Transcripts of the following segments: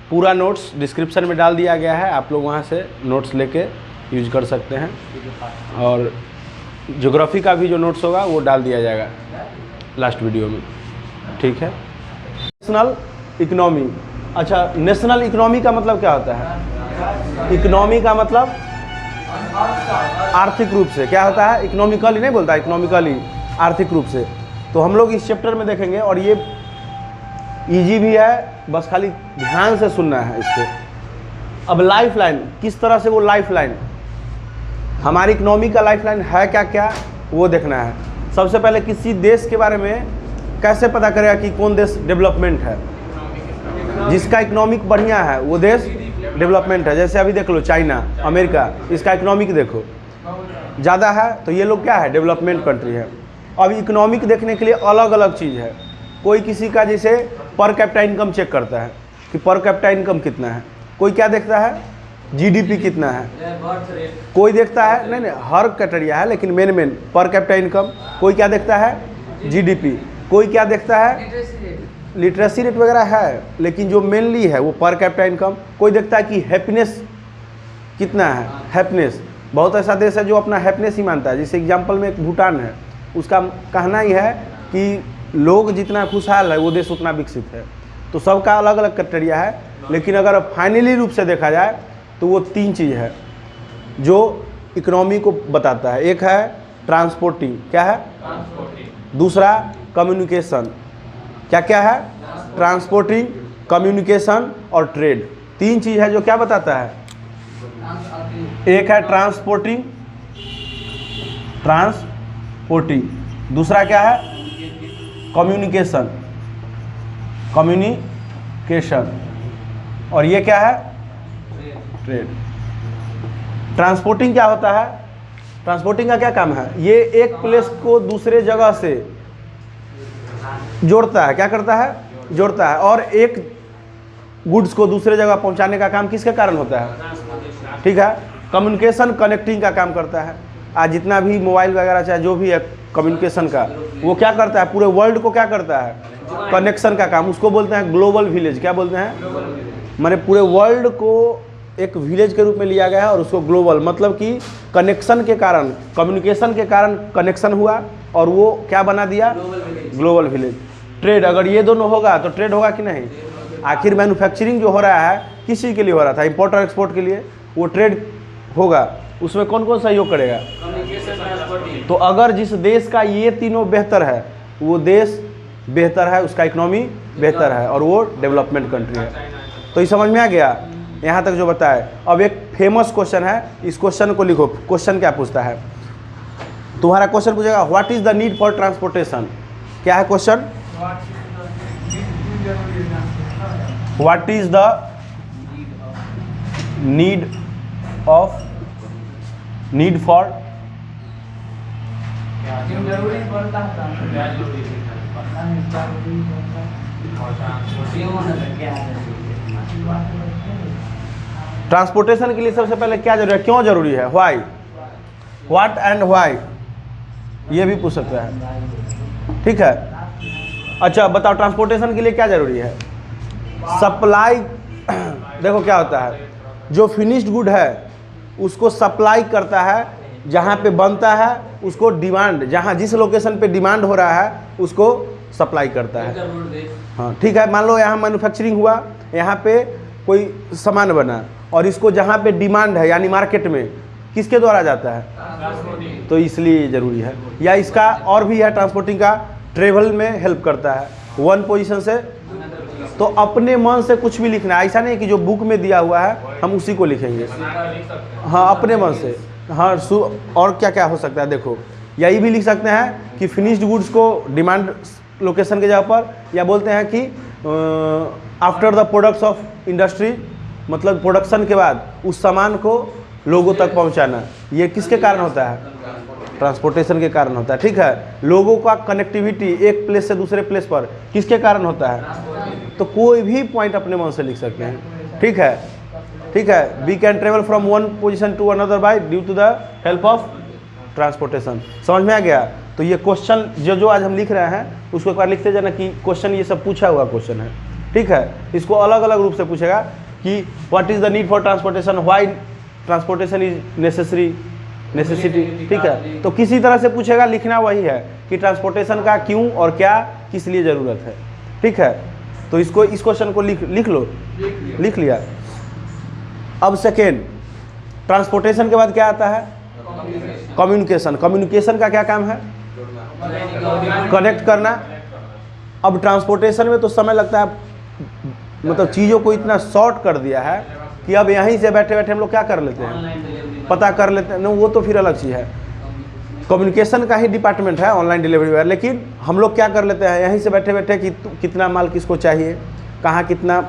पूरा notes description में डाल दिया गया है, आप लोग वहाँ से नोट्स लेके यूज कर सकते हैं। और ज्योग्राफी का भी जो नोट्स होगा वो डाल दिया जाएगा लास्ट वीडियो में, ठीक है। नेशनल इकोनॉमी, अच्छा नेशनल इकोनॉमी का मतलब क्या होता है? इकोनॉमी का मतलब आर्थिक रूप से, क्या होता है? इकोनॉमिकली नहीं बोलता, इकोनॉमिकली आर्थिक रूप से। तो हम लोग इस चैप्टर में देखेंगे और ये इजी भी है, बस खाली ध्यान से सुनना है इसको। अब लाइफ लाइन, किस तरह से वो लाइफ लाइन, हमारी इकोनॉमी का लाइफ लाइन है क्या क्या, वो देखना है। सबसे पहले किसी देश के बारे में कैसे पता करेगा कि कौन देश डेवलपमेंट है? जिसका इकोनॉमिक बढ़िया है वो देश डेवलपमेंट है। जैसे अभी देख लो चाइना, अमेरिका, इसका इकोनॉमिक देखो ज़्यादा है तो ये लोग क्या है? डेवलपमेंट कंट्री है। अब इकोनॉमिक देखने के लिए अलग अलग चीज़ है। कोई किसी का जैसे पर कैपिटा इनकम चेक करता है कि पर कैपिटा इनकम कितना है, कोई क्या देखता है? जीडीपी कितना है, कोई देखता है नहीं हर कैटेगरी है लेकिन मेन पर कैपिटा इनकम। कोई क्या देखता है? जीडीपी। कोई क्या देखता है? लिटरेसी रेट वगैरह है, लेकिन जो मेनली है वो पर कैपिटा इनकम। कोई देखता है कि हैप्पीनेस कितना है, हैप्पीनेस। बहुत ऐसा देश है जो अपना हैप्पीनेस ही मानता है, जैसे एग्जांपल में एक भूटान है, उसका कहना ही है कि लोग जितना खुशहाल है वो देश उतना विकसित है। तो सबका अलग अलग क्राइटेरिया है, लेकिन अगर फाइनली रूप से देखा जाए तो वो 3 चीज़ है जो इकोनॉमी को बताता है। एक है ट्रांसपोर्टिंग, क्या है? दूसरा कम्युनिकेशन, क्या क्या है? ट्रांसपोर्टिंग, कम्युनिकेशन और ट्रेड। 3 चीज़ है जो क्या बताता है? एक है ट्रांसपोर्टिंग, दूसरा क्या है? कम्युनिकेशन, और ये क्या है? ट्रेड। ट्रांसपोर्टिंग क्या होता है? ट्रांसपोर्टिंग का क्या काम है? ये एक प्लेस को दूसरे जगह से जोड़ता है, क्या करता है? जोड़ता है। और एक गुड्स को दूसरे जगह पहुंचाने का काम किसके कारण होता है? ठीक है, कम्युनिकेशन कनेक्टिंग का काम करता है। आज जितना भी मोबाइल वगैरह चाहे जो भी है कम्युनिकेशन का, वो क्या करता है? पूरे वर्ल्ड को क्या करता है? कनेक्शन का काम। उसको बोलते हैं ग्लोबल विलेज। क्या बोलते हैं? माने पूरे वर्ल्ड को एक विलेज के रूप में लिया गया है और उसको ग्लोबल, मतलब कि कनेक्शन के कारण, कम्युनिकेशन के कारण कनेक्शन हुआ और वो क्या बना दिया? Global village. ट्रेड, अगर ये दोनों होगा तो ट्रेड होगा कि नहीं? आखिर मैन्युफैक्चरिंग जो हो रहा है किस चीज़ के लिए हो रहा था? इम्पोर्ट और एक्सपोर्ट के लिए। वो ट्रेड होगा, उसमें कौन कौन सहयोग करेगा? तो अगर जिस देश का ये तीनों बेहतर है वो देश बेहतर है, उसका इकोनॉमी बेहतर है और वो डेवलपमेंट कंट्री है। तो ये समझ में आ गया यहाँ तक जो बताए। अब एक फेमस क्वेश्चन है, इस क्वेश्चन को लिखो। क्वेश्चन क्या पूछता है? तुम्हारा क्वेश्चन पूछेगा what is the need for transportation. क्या है question? What is the need for transportation के लिए सबसे पहले क्या जरूरी है? क्यों जरूरी है? व्हाई, व्हाट एंड व्हाई, ये भी पूछ सकता है, ठीक है। अच्छा बताओ ट्रांसपोर्टेशन के लिए क्या जरूरी है? सप्लाई। देखो क्या होता है, जो फिनिश्ड गुड है उसको सप्लाई करता है, जहाँ पे बनता है उसको डिमांड, जहाँ जिस लोकेशन पे डिमांड हो रहा है उसको सप्लाई करता है। हाँ ठीक है, मान लो यहाँ मैन्युफैक्चरिंग हुआ, यहाँ पे कोई सामान बना और इसको जहाँ पे डिमांड है यानी मार्केट में किसके द्वारा जाता है? तो इसलिए ज़रूरी है। या इसका और भी है ट्रांसपोर्टिंग का, ट्रेवल में हेल्प करता है वन पोजीशन से। तो अपने मन से कुछ भी लिखना है, ऐसा नहीं कि जो बुक में दिया हुआ है हम उसी को लिखेंगे। हाँ अपने मन से। हाँ और क्या क्या हो सकता है देखो, यही भी लिख सकते हैं कि फिनिश्ड गुड्स को डिमांड लोकेशन के जगह पर, या बोलते हैं कि after the products of industry, मतलब प्रोडक्शन के बाद उस सामान को लोगों तक पहुंचाना। ये किसके कारण होता है? ट्रांसपोर्टेशन के कारण होता है, ठीक है। लोगों का कनेक्टिविटी एक प्लेस से दूसरे प्लेस पर किसके कारण होता है? तो कोई भी पॉइंट अपने मन से लिख सकते हैं, ठीक है, ठीक है। We can travel from one position to another by due to the help of transportation. समझ में आ गया? तो ये क्वेश्चन जो आज हम लिख रहे हैं उसको एक बार लिखते जाना कि क्वेश्चन ये सब पूछा हुआ क्वेश्चन है। ठीक है। इसको अलग अलग रूप से पूछेगा कि what is the need for transportation, why transportation is necessity, ठीक है। तो किसी तरह से पूछेगा, लिखना वही है कि ट्रांसपोर्टेशन का क्यों और क्या किस लिए ज़रूरत है, ठीक है। तो इसको इस क्वेश्चन को लिख लो, लिख लिया। अब सेकेंड, ट्रांसपोर्टेशन के बाद क्या आता है? कम्युनिकेशन। कम्युनिकेशन का क्या काम है? कनेक्ट करना। अब ट्रांसपोर्टेशन में तो समय लगता है, मतलब चीज़ों को इतना शॉर्ट कर दिया है कि अब यहीं से बैठे बैठे हम लोग क्या कर लेते हैं, पता कर लेते हैं। नहीं, वो तो फिर अलग चीज़ है, कम्युनिकेशन का ही डिपार्टमेंट है ऑनलाइन डिलीवरी वाला। लेकिन हम लोग क्या कर लेते हैं, यहीं से बैठे बैठे कि कितना माल किसको चाहिए, कहाँ कितना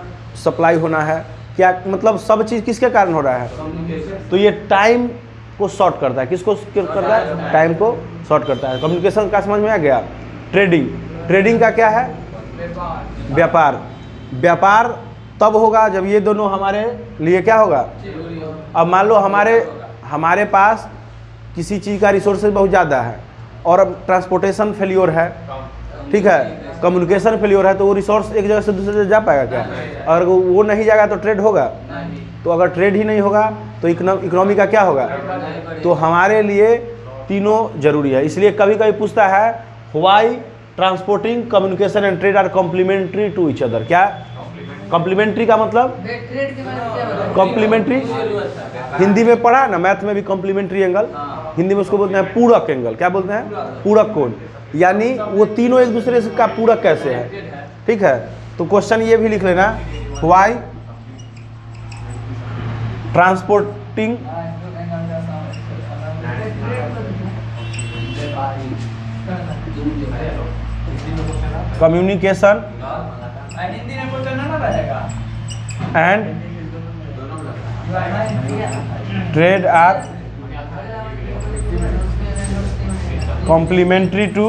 सप्लाई होना है, क्या मतलब सब चीज़ किसके कारण हो रहा है। तो ये टाइम को शॉर्ट करता है। किसको करता है? टाइम को शॉर्ट करता है। कम्युनिकेशन का समझ में आ गया। ट्रेडिंग, ट्रेडिंग का क्या है? व्यापार। व्यापार तब होगा जब ये दोनों हमारे लिए क्या होगा। अब मान लो हमारे पास किसी चीज़ का रिसोर्सेज बहुत ज़्यादा है और अब ट्रांसपोर्टेशन फेलियर है, ठीक है, कम्युनिकेशन फेलियर है, तो वो रिसोर्स एक जगह से दूसरी जगह जा पाएगा क्या? और वो नहीं जाएगा तो ट्रेड होगा। तो अगर ट्रेड ही नहीं होगा तो इकोनॉमी का क्या होगा। तो हमारे लिए तीनों जरूरी है। इसलिए कभी कभी पूछता है why transporting, communication and trade are complementary to each other. क्या कॉम्प्लीमेंट्री का मतलब? कॉम्प्लीमेंट्री हिंदी में पढ़ा ना, मैथ में भी कॉम्प्लीमेंट्री एंगल, हिंदी में उसको बोलते हैं पूरक एंगल। क्या बोलते हैं? पूरक कोण। यानी वो तीनों एक दूसरे का पूरक कैसे है, ठीक है। तो क्वेश्चन ये भी लिख लेना, why transporting communication and trade are complementary to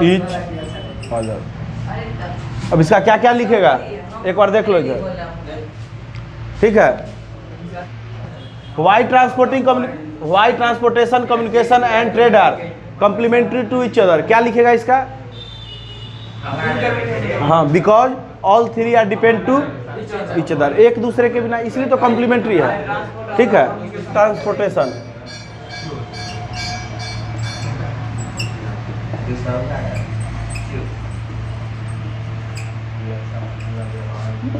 each other. अब इसका क्या क्या लिखेगा एक बार देख लो इधर, ठीक है। Why transportation, communication and trade are complementary to each other. क्या लिखेगा इसका? हाँ, because all three are depend to each other, एक दूसरे के बिना, इसलिए तो कॉम्प्लीमेंट्री है, ठीक है। ट्रांसपोर्टेशन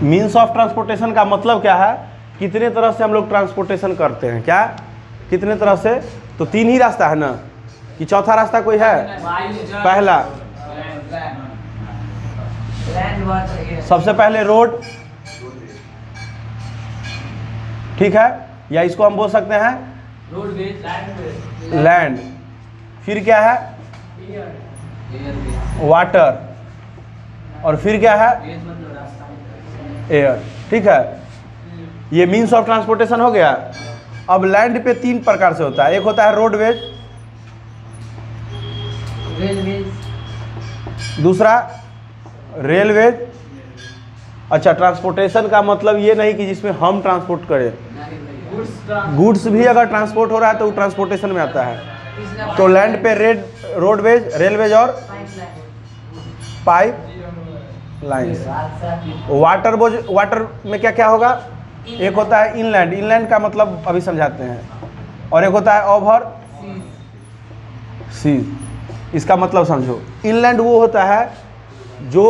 मीन्स ऑफ ट्रांसपोर्टेशन का मतलब क्या है? कितने तरह से हम लोग ट्रांसपोर्टेशन करते हैं। क्या कितने तरह से? तो तीन ही रास्ता है ना, कि चौथा रास्ता कोई है? पहला, सबसे पहले रोड, ठीक है, या इसको हम बोल सकते हैं लैंड। फिर क्या है? वाटर। और फिर क्या है? एयर, ठीक है। ये मीन्स ऑफ ट्रांसपोर्टेशन हो गया। अब लैंड पे तीन प्रकार से होता है, एक होता है रोडवेज, दूसरा रेलवेज। अच्छा, ट्रांसपोर्टेशन का मतलब ये नहीं कि जिसमें हम ट्रांसपोर्ट करें, गुड्स भी अगर ट्रांसपोर्ट हो रहा है तो वो ट्रांसपोर्टेशन में आता है। तो लैंड पे रोडवेज, रेलवेज और पाइप लाइन्स। वाटर में क्या क्या होगा? एक होता है इनलैंड, इनलैंड का मतलब अभी समझाते हैं, और एक होता है ओवर सी। इसका मतलब समझो, इनलैंड वो होता है जो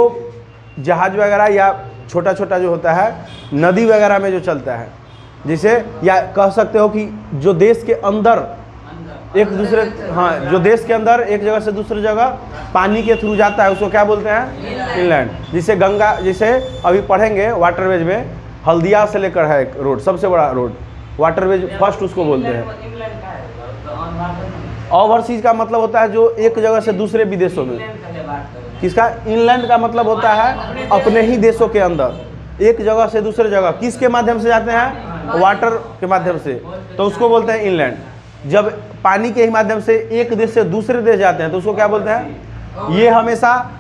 जहाज वगैरह या छोटा छोटा जो होता है नदी वगैरह में जो चलता है, जिसे या कह सकते हो कि जो देश के अंदर एक दूसरे, हाँ, जो देश के अंदर एक जगह से दूसरी जगह पानी के थ्रू जाता है, उसको क्या बोलते हैं? इनलैंड। जिसे गंगा, जिसे अभी पढ़ेंगे वाटरवेज में, हल्दिया से लेकर है एक रोड, सबसे बड़ा रोड वाटरवेज फर्स्ट उसको बोलते हैं। ओवरसीज का मतलब होता है जो एक जगह से दूसरे विदेशों में। किसका? इनलैंड का मतलब होता है अपने ही देशों के अंदर एक जगह से दूसरे जगह किसके माध्यम से जाते हैं? वाटर के माध्यम से, तो उसको बोलते हैं इनलैंड। जब पानी के ही माध्यम से एक देश से दूसरे देश जाते हैं तो उसको क्या बोलते हैं? ये हमेशा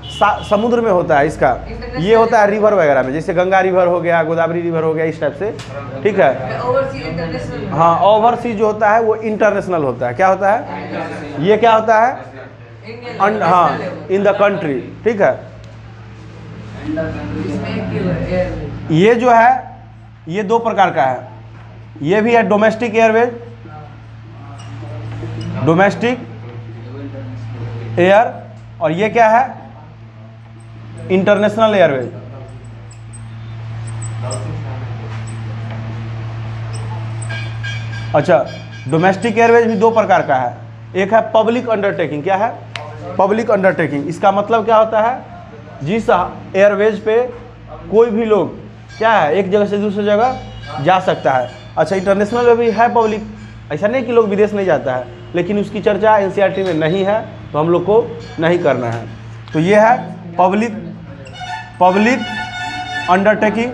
समुद्र में होता है इसका, ये होता है रिवर वगैरह में, जैसे गंगा रिवर हो गया, गोदावरी रिवर हो गया, इस टाइप से, ठीक है। हाँ, ओवरसीज जो होता है वो इंटरनेशनल होता है। क्या होता है? ये क्या होता है? हाँ, इन द कंट्री, ठीक है। ये जो है ये दो प्रकार का है, ये भी है डोमेस्टिक एयरवेज, डोमेस्टिक एयर, और ये क्या है इंटरनेशनल एयरवेज। अच्छा, डोमेस्टिक एयरवेज भी दो प्रकार का है, एक है पब्लिक अंडरटेकिंग। क्या है पब्लिक अंडरटेकिंग? इसका मतलब क्या होता है, जिस एयरवेज पे कोई भी लोग क्या है एक जगह से दूसरी जगह जा सकता है। अच्छा, इंटरनेशनल में भी है पब्लिक, ऐसा नहीं कि लोग विदेश नहीं जाता है, लेकिन उसकी चर्चा एनसीईआरटी में नहीं है, तो हम लोग को नहीं करना है। तो ये है पब्लिक अंडरटेकिंग,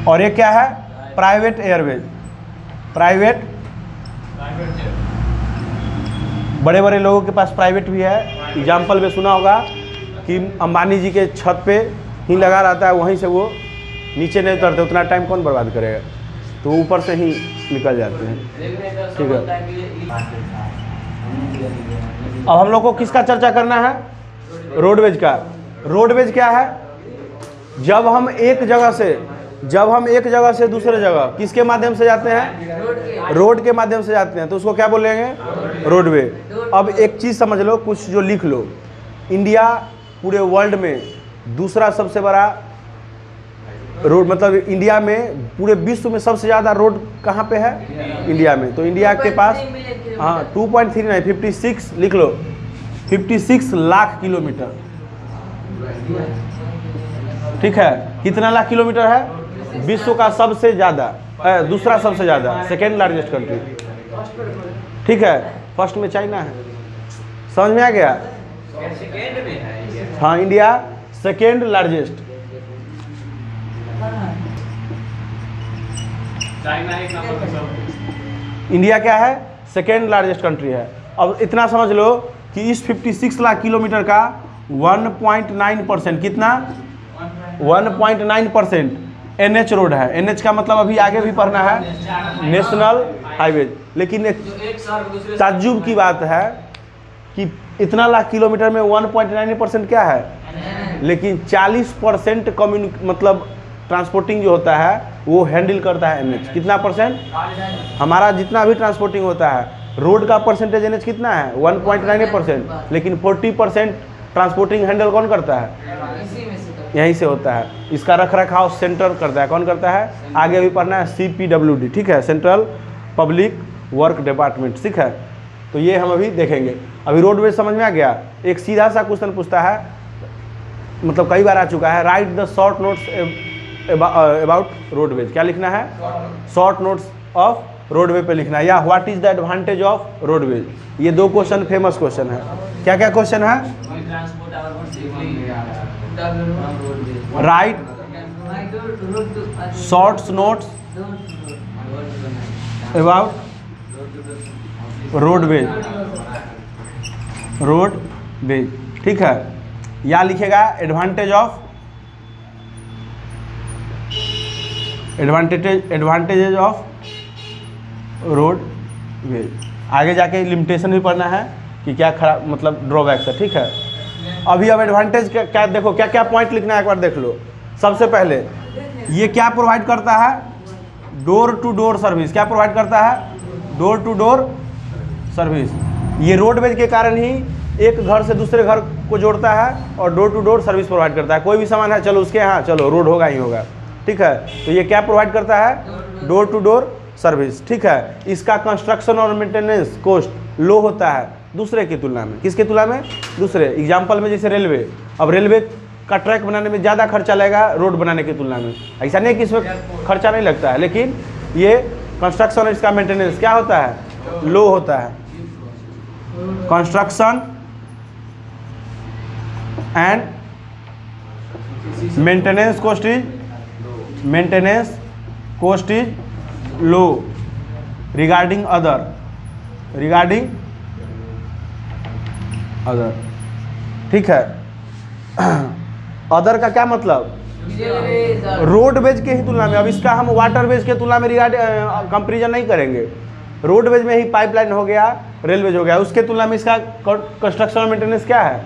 और ये क्या है प्राइवेट एयरवेज। प्राइवेट, बड़े बड़े लोगों के पास प्राइवेट भी है। एग्जाम्पल में सुना होगा कि अंबानी जी के छत पे ही लगा रहता है, वहीं से वो नीचे नहीं उतरते, उतना टाइम कौन बर्बाद करेगा, तो ऊपर से ही निकल जाते हैं। ठीक है, अब हम लोग को किसका चर्चा करना है, रोडवेज का। रोडवेज क्या है, जब हम एक जगह से दूसरे जगह किसके माध्यम से जाते हैं, रोड के माध्यम से जाते हैं, तो उसको क्या बोलेंगे, रोडवे। अब एक चीज़ समझ लो, कुछ जो लिख लो, इंडिया पूरे वर्ल्ड में दूसरा सबसे बड़ा रोड, मतलब इंडिया में पूरे विश्व में सबसे ज़्यादा रोड कहाँ पे है, इंडिया में। तो इंडिया के पास 2.3 नहीं 56 लिख लो, 56 लाख किलोमीटर। ठीक है, कितना लाख किलोमीटर है, विश्व का सबसे ज़्यादा, दूसरा सबसे ज़्यादा, सेकेंड लार्जेस्ट कंट्री। ठीक है, फर्स्ट में चाइना है। समझ में आ गया? हाँ, इंडिया सेकेंड लार्जेस्ट, इंडिया क्या है, सेकेंड लार्जेस्ट कंट्री है। अब इतना समझ लो कि इस 56 लाख किलोमीटर का 1.9%, कितना 1.9% NH रोड है। NH का मतलब अभी आगे भी पढ़ना है, नेशनल हाईवे। लेकिन एक ताज्जुब की बात है कि इतना लाख किलोमीटर में 1.9% क्या है, लेकिन 40% मतलब ट्रांसपोर्टिंग जो होता है वो हैंडल करता है NH। कितना परसेंट, हमारा जितना भी ट्रांसपोर्टिंग होता है, रोड का परसेंटेज NH कितना है 1.9%, लेकिन 40% ट्रांसपोर्टिंग हैंडल कौन करता है, यहीं से होता है। इसका रख रखाव सेंटर करता है, कौन करता है, आगे भी पढ़ना है, CPWD। ठीक है, सेंट्रल पब्लिक वर्क डिपार्टमेंट। ठीक है, तो ये हम अभी देखेंगे। अभी रोडवेज समझ में आ गया। एक सीधा सा क्वेश्चन पूछता है, मतलब कई बार आ चुका है, right the short notes about roadways. क्या लिखना है, शॉर्ट नोट्स ऑफ रोडवे पे लिखना है, या what is the advantage of roadways. ये दो क्वेश्चन फेमस क्वेश्चन है। क्या क्या क्वेश्चन है, right short notes about roadways, ठीक है। या लिखेगा एडवांटेजेज ऑफ रोडवेज। आगे जाके लिमिटेशन भी पढ़ना है कि क्या खराब मतलब ड्रॉबैक्स है। ठीक है, अभी अब एडवांटेज क्या देखो, क्या क्या पॉइंट लिखना है एक बार देख लो। सबसे पहले ये क्या प्रोवाइड करता है, डोर टू डोर सर्विस। क्या प्रोवाइड करता है, डोर टू डोर सर्विस। ये रोडवेज के कारण ही एक घर से दूसरे घर को जोड़ता है और door to door service provide करता है। कोई भी सामान है, चलो उसके यहाँ चलो रोड होगा ही होगा। ठीक है, तो ये क्या प्रोवाइड करता है, डोर टू डोर सर्विस। ठीक है, इसका कंस्ट्रक्शन और मेंटेनेंस कॉस्ट लो होता है दूसरे की तुलना में। किसके तुलना में, दूसरे। एग्जाम्पल में जैसे रेलवे, अब रेलवे का ट्रैक बनाने में ज़्यादा खर्चा लगेगा रोड बनाने की तुलना में। ऐसा नहीं कि इसमें खर्चा नहीं लगता है, लेकिन ये कंस्ट्रक्शन और इसका मेंटेनेंस क्या होता है, लो होता है। Construction and maintenance cost is low regarding other. ठीक है, अदर का क्या मतलब, रोडवेज के ही तुलना में। अब इसका हम वाटरवेज के तुलना में कंपेरिजन नहीं करेंगे। रोडवेज में ही पाइपलाइन हो गया, रेलवेज हो गया, उसके तुलना में इसका कंस्ट्रक्शन और मेंटेनेंस क्या है,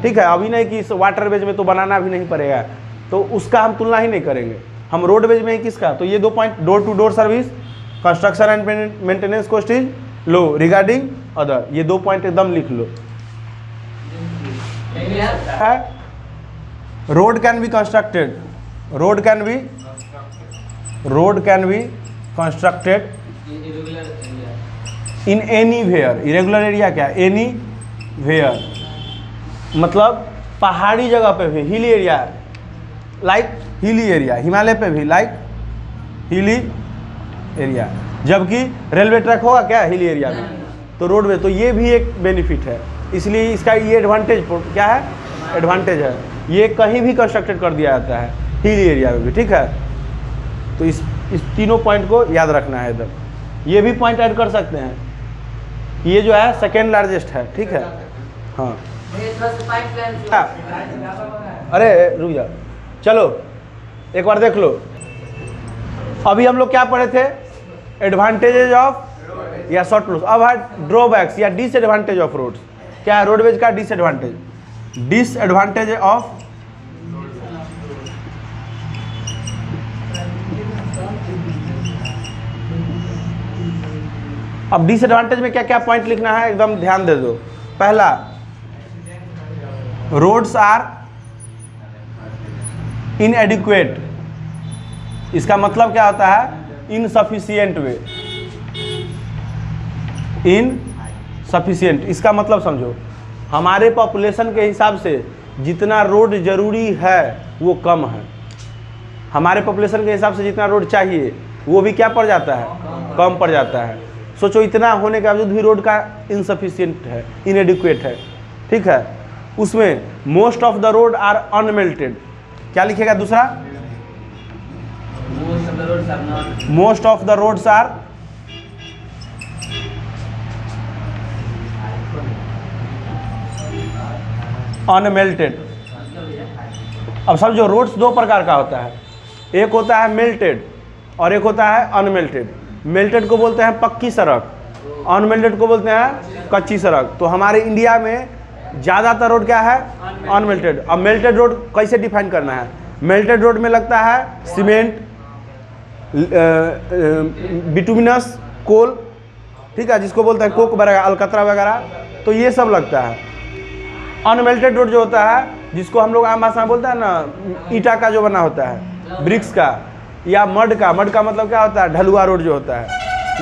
ठीक है। अभी नहीं कि इस वाटरवेज में तो बनाना भी नहीं पड़ेगा, तो उसका हम तुलना ही नहीं करेंगे, हम रोडवेज में ही किसका। तो ये 2 point, door to door service, construction and maintenance cost is low regarding other, ये 2 पॉइंट एकदम लिख लो। Road can be constructed, road can be constructed in anywhere, irregular area क्या है, एनी वेयर, मतलब पहाड़ी जगह पे भी, hilly area, like hilly area, Himalaya पे भी लाइक हिली एरिया, जबकि रेलवे ट्रैक होगा क्या हिली एरिया में, तो रोडवे, तो ये भी एक बेनिफिट है, इसलिए इसका ये एडवांटेज क्या है, एडवांटेज है, ये कहीं भी कंस्ट्रक्टेड कर दिया जाता है हिली एरिया में भी, ठीक है। तो इस तीनों पॉइंट को याद रखना है इधर। ये भी पॉइंट ऐड कर सकते हैं, ये जो है सेकेंड लार्जेस्ट है, ठीक है। हाँ अरे रुक जा, चलो एक बार देख लो, अभी हम लोग क्या पढ़े थे, एडवांटेजेज ऑफ या शॉर्ट रोड्स, अब है ड्रॉबैक्स या डिसएडवांटेज ऑफ रोड्स। क्या है रोडवेज का डिसएडवांटेज, डिसएडवांटेज ऑफ अब डिसएडवांटेज में क्या क्या पॉइंट लिखना है एकदम ध्यान दे दो। पहला, रोड्स आर इनएडिक्वेट, इसका मतलब क्या होता है, इनसफिशिएंट वे, इनसफिशिएंट, इसका मतलब समझो, हमारे पॉपुलेशन के हिसाब से जितना रोड जरूरी है वो कम है, हमारे पॉपुलेशन के हिसाब से जितना रोड चाहिए वो भी क्या पड़ जाता है, कम पड़ जाता है। सोचो इतना होने के बावजूद भी रोड का इनसफिशिएंट है, इनएडिक्वेट है, ठीक है। उसमें most of the road are unmetalled, क्या लिखेगा दूसरा, most of the roads are unmetalled. अब समझो रोड्स 2 प्रकार का होता है, एक होता है मेल्टेड और एक होता है अनमेल्टेड। मेल्टेड को बोलते हैं पक्की सड़क, अनमेल्टेड को बोलते हैं कच्ची सड़क। तो हमारे इंडिया में ज़्यादातर रोड क्या है, अनमेल्टेड। अब मेल्टेड रोड कैसे डिफाइन करना है, मेल्टेड रोड में लगता है सीमेंट, बिटुमिनस कोल, ठीक है, जिसको बोलते हैं कोक वगैरह, अलकतरा वगैरह, तो ये सब लगता है। अनमेल्टेड रोड जो होता है, जिसको हम लोग आम भाषा में बोलते हैं ना, ईटा का जो बना होता है, ब्रिक्स का या मड का मतलब क्या होता है, ढलुआ रोड जो होता है,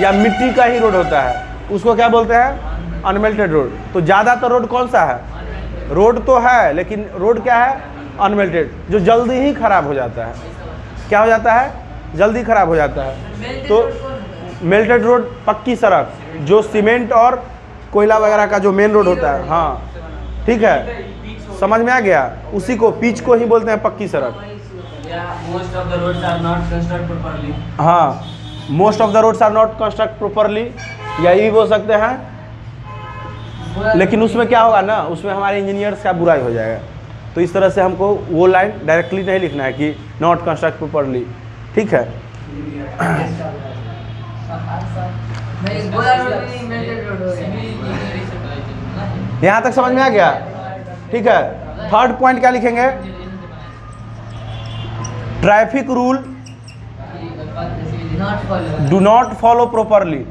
या मिट्टी का ही रोड होता है, उसको क्या बोलते हैं, अनमेल्टेड रोड। तो ज़्यादातर रोड कौन सा है, रोड तो है लेकिन रोड क्या है, अनमेल्टेड, जो जल्दी ही खराब हो जाता है। क्या हो जाता है, जल्दी खराब हो जाता है। तो मेल्टेड रोड पक्की सड़क, जो सीमेंट और कोयला वगैरह का जो मेन रोड होता है, हाँ ठीक है, समझ में आ गया, उसी को पिच को ही बोलते हैं पक्की सड़क। Most of the roads are not construct properly, हाँ, most of the roads are not construct properly, या ये भी बोल सकते हैं, लेकिन उसमें क्या होगा ना, उसमें हमारे इंजीनियर्स का बुराई हो जाएगा। तो इस तरह से हमको वो लाइन डायरेक्टली नहीं लिखना है कि नॉट कंस्ट्रक्ट प्रॉपर्ली, ठीक है। यहाँ तक समझ में आ गया, ठीक है। थर्ड पॉइंट क्या लिखेंगे, traffic rule do not follow properly,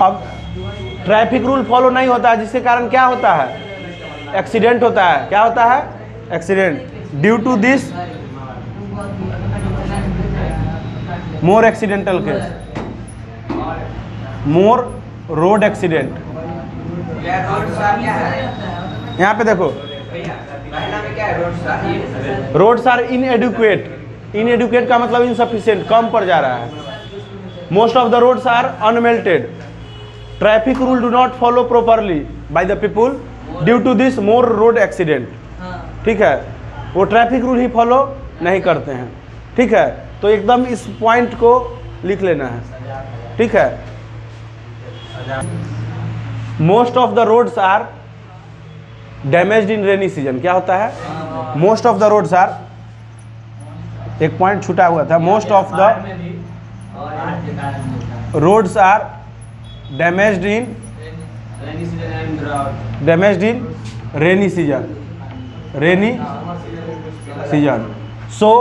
अब ट्रैफिक रूल फॉलो नहीं होता है, जिसके कारण क्या होता है, एक्सीडेंट होता है। क्या होता है, accident. Due to this more accidental case, more road accident. यहाँ पे देखो, रोड्स आर इनएडुकेट, इनएडुकेट का मतलब इनसफिशिएंट, कम पड़ जा रहा है। Most of the roads are unmetalled, traffic rule do not follow properly by the people, due to this more road accident, ठीक है। वो ट्रैफिक रूल ही फॉलो नहीं करते हैं, ठीक है। तो एकदम इस पॉइंट को लिख लेना है, ठीक है। Most of the roads are damaged in rainy season. क्या होता है? Most of the roads are, एक पॉइंट छूटा हुआ था, मोस्ट ऑफ द में भी और आज के कारण में होता है। Roads are damaged in rainy season and drought. Damaged in rainy season, rainy season. So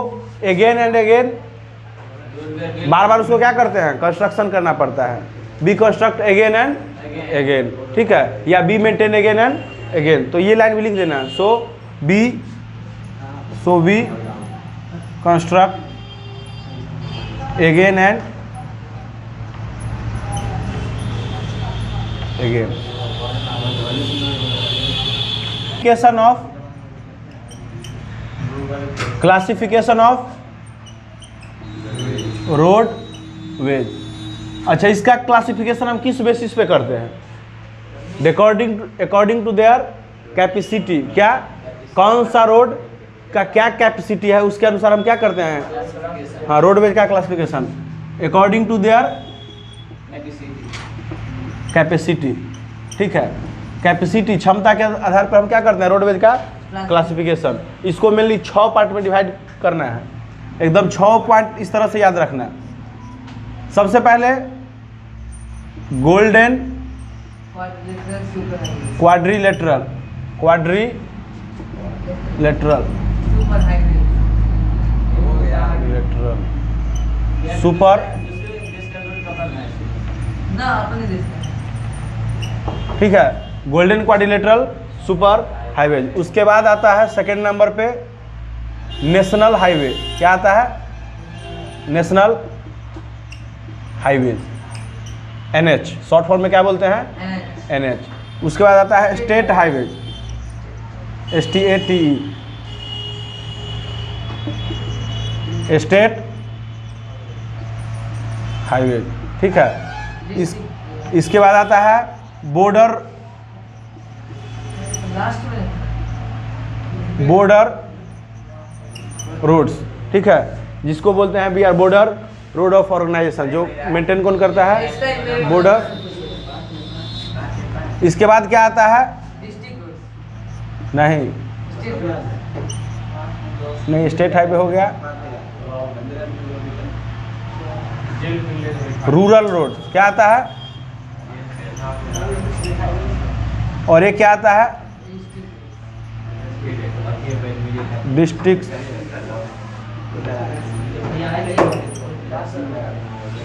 again and again, बार बार उसको क्या करते हैं? कंस्ट्रक्शन करना पड़ता है। Be construct again and again, ठीक है, या be maintain again and again. तो ये लाइन भी लिख देना। So be construct again and again. Classification of roadways. अच्छा, इसका क्लासिफिकेशन हम किस बेसिस पे करते हैं? According to their capacity. क्या, कौन सा रोड का क्या कैपेसिटी है, उसके अनुसार हम क्या करते हैं? हाँ, रोडवेज का classification according to their capacity, ठीक है। कैपेसिटी, क्षमता के आधार पर हम क्या करते हैं? रोडवेज का क्लासिफिकेशन। इसको मेनली 6 पार्ट में डिवाइड करना है, एकदम 6 पॉइंट इस तरह से याद रखना है। सबसे पहले गोल्डन क्वाड्रिलेटरल, सुपर, ठीक है, गोल्डन क्वाड्रिलेटरल सुपर हाईवेज। उसके बाद आता है सेकंड नंबर पे नेशनल हाईवे। क्या आता है? National highways, NH, short form में क्या बोलते हैं? NH। उसके बाद आता है state highways, STATE, state highways, ठीक है। इसके बाद आता है बॉर्डर रोड्स, ठीक है, जिसको बोलते हैं we are border road of organisation. जो मेंटेन कौन करता है? बॉर्डर। इसके बाद क्या आता है? नहीं, स्टेट हाईवे हो गया। रूरल रोड क्या आता है? और ये क्या आता है? डिस्ट्रिक्ट।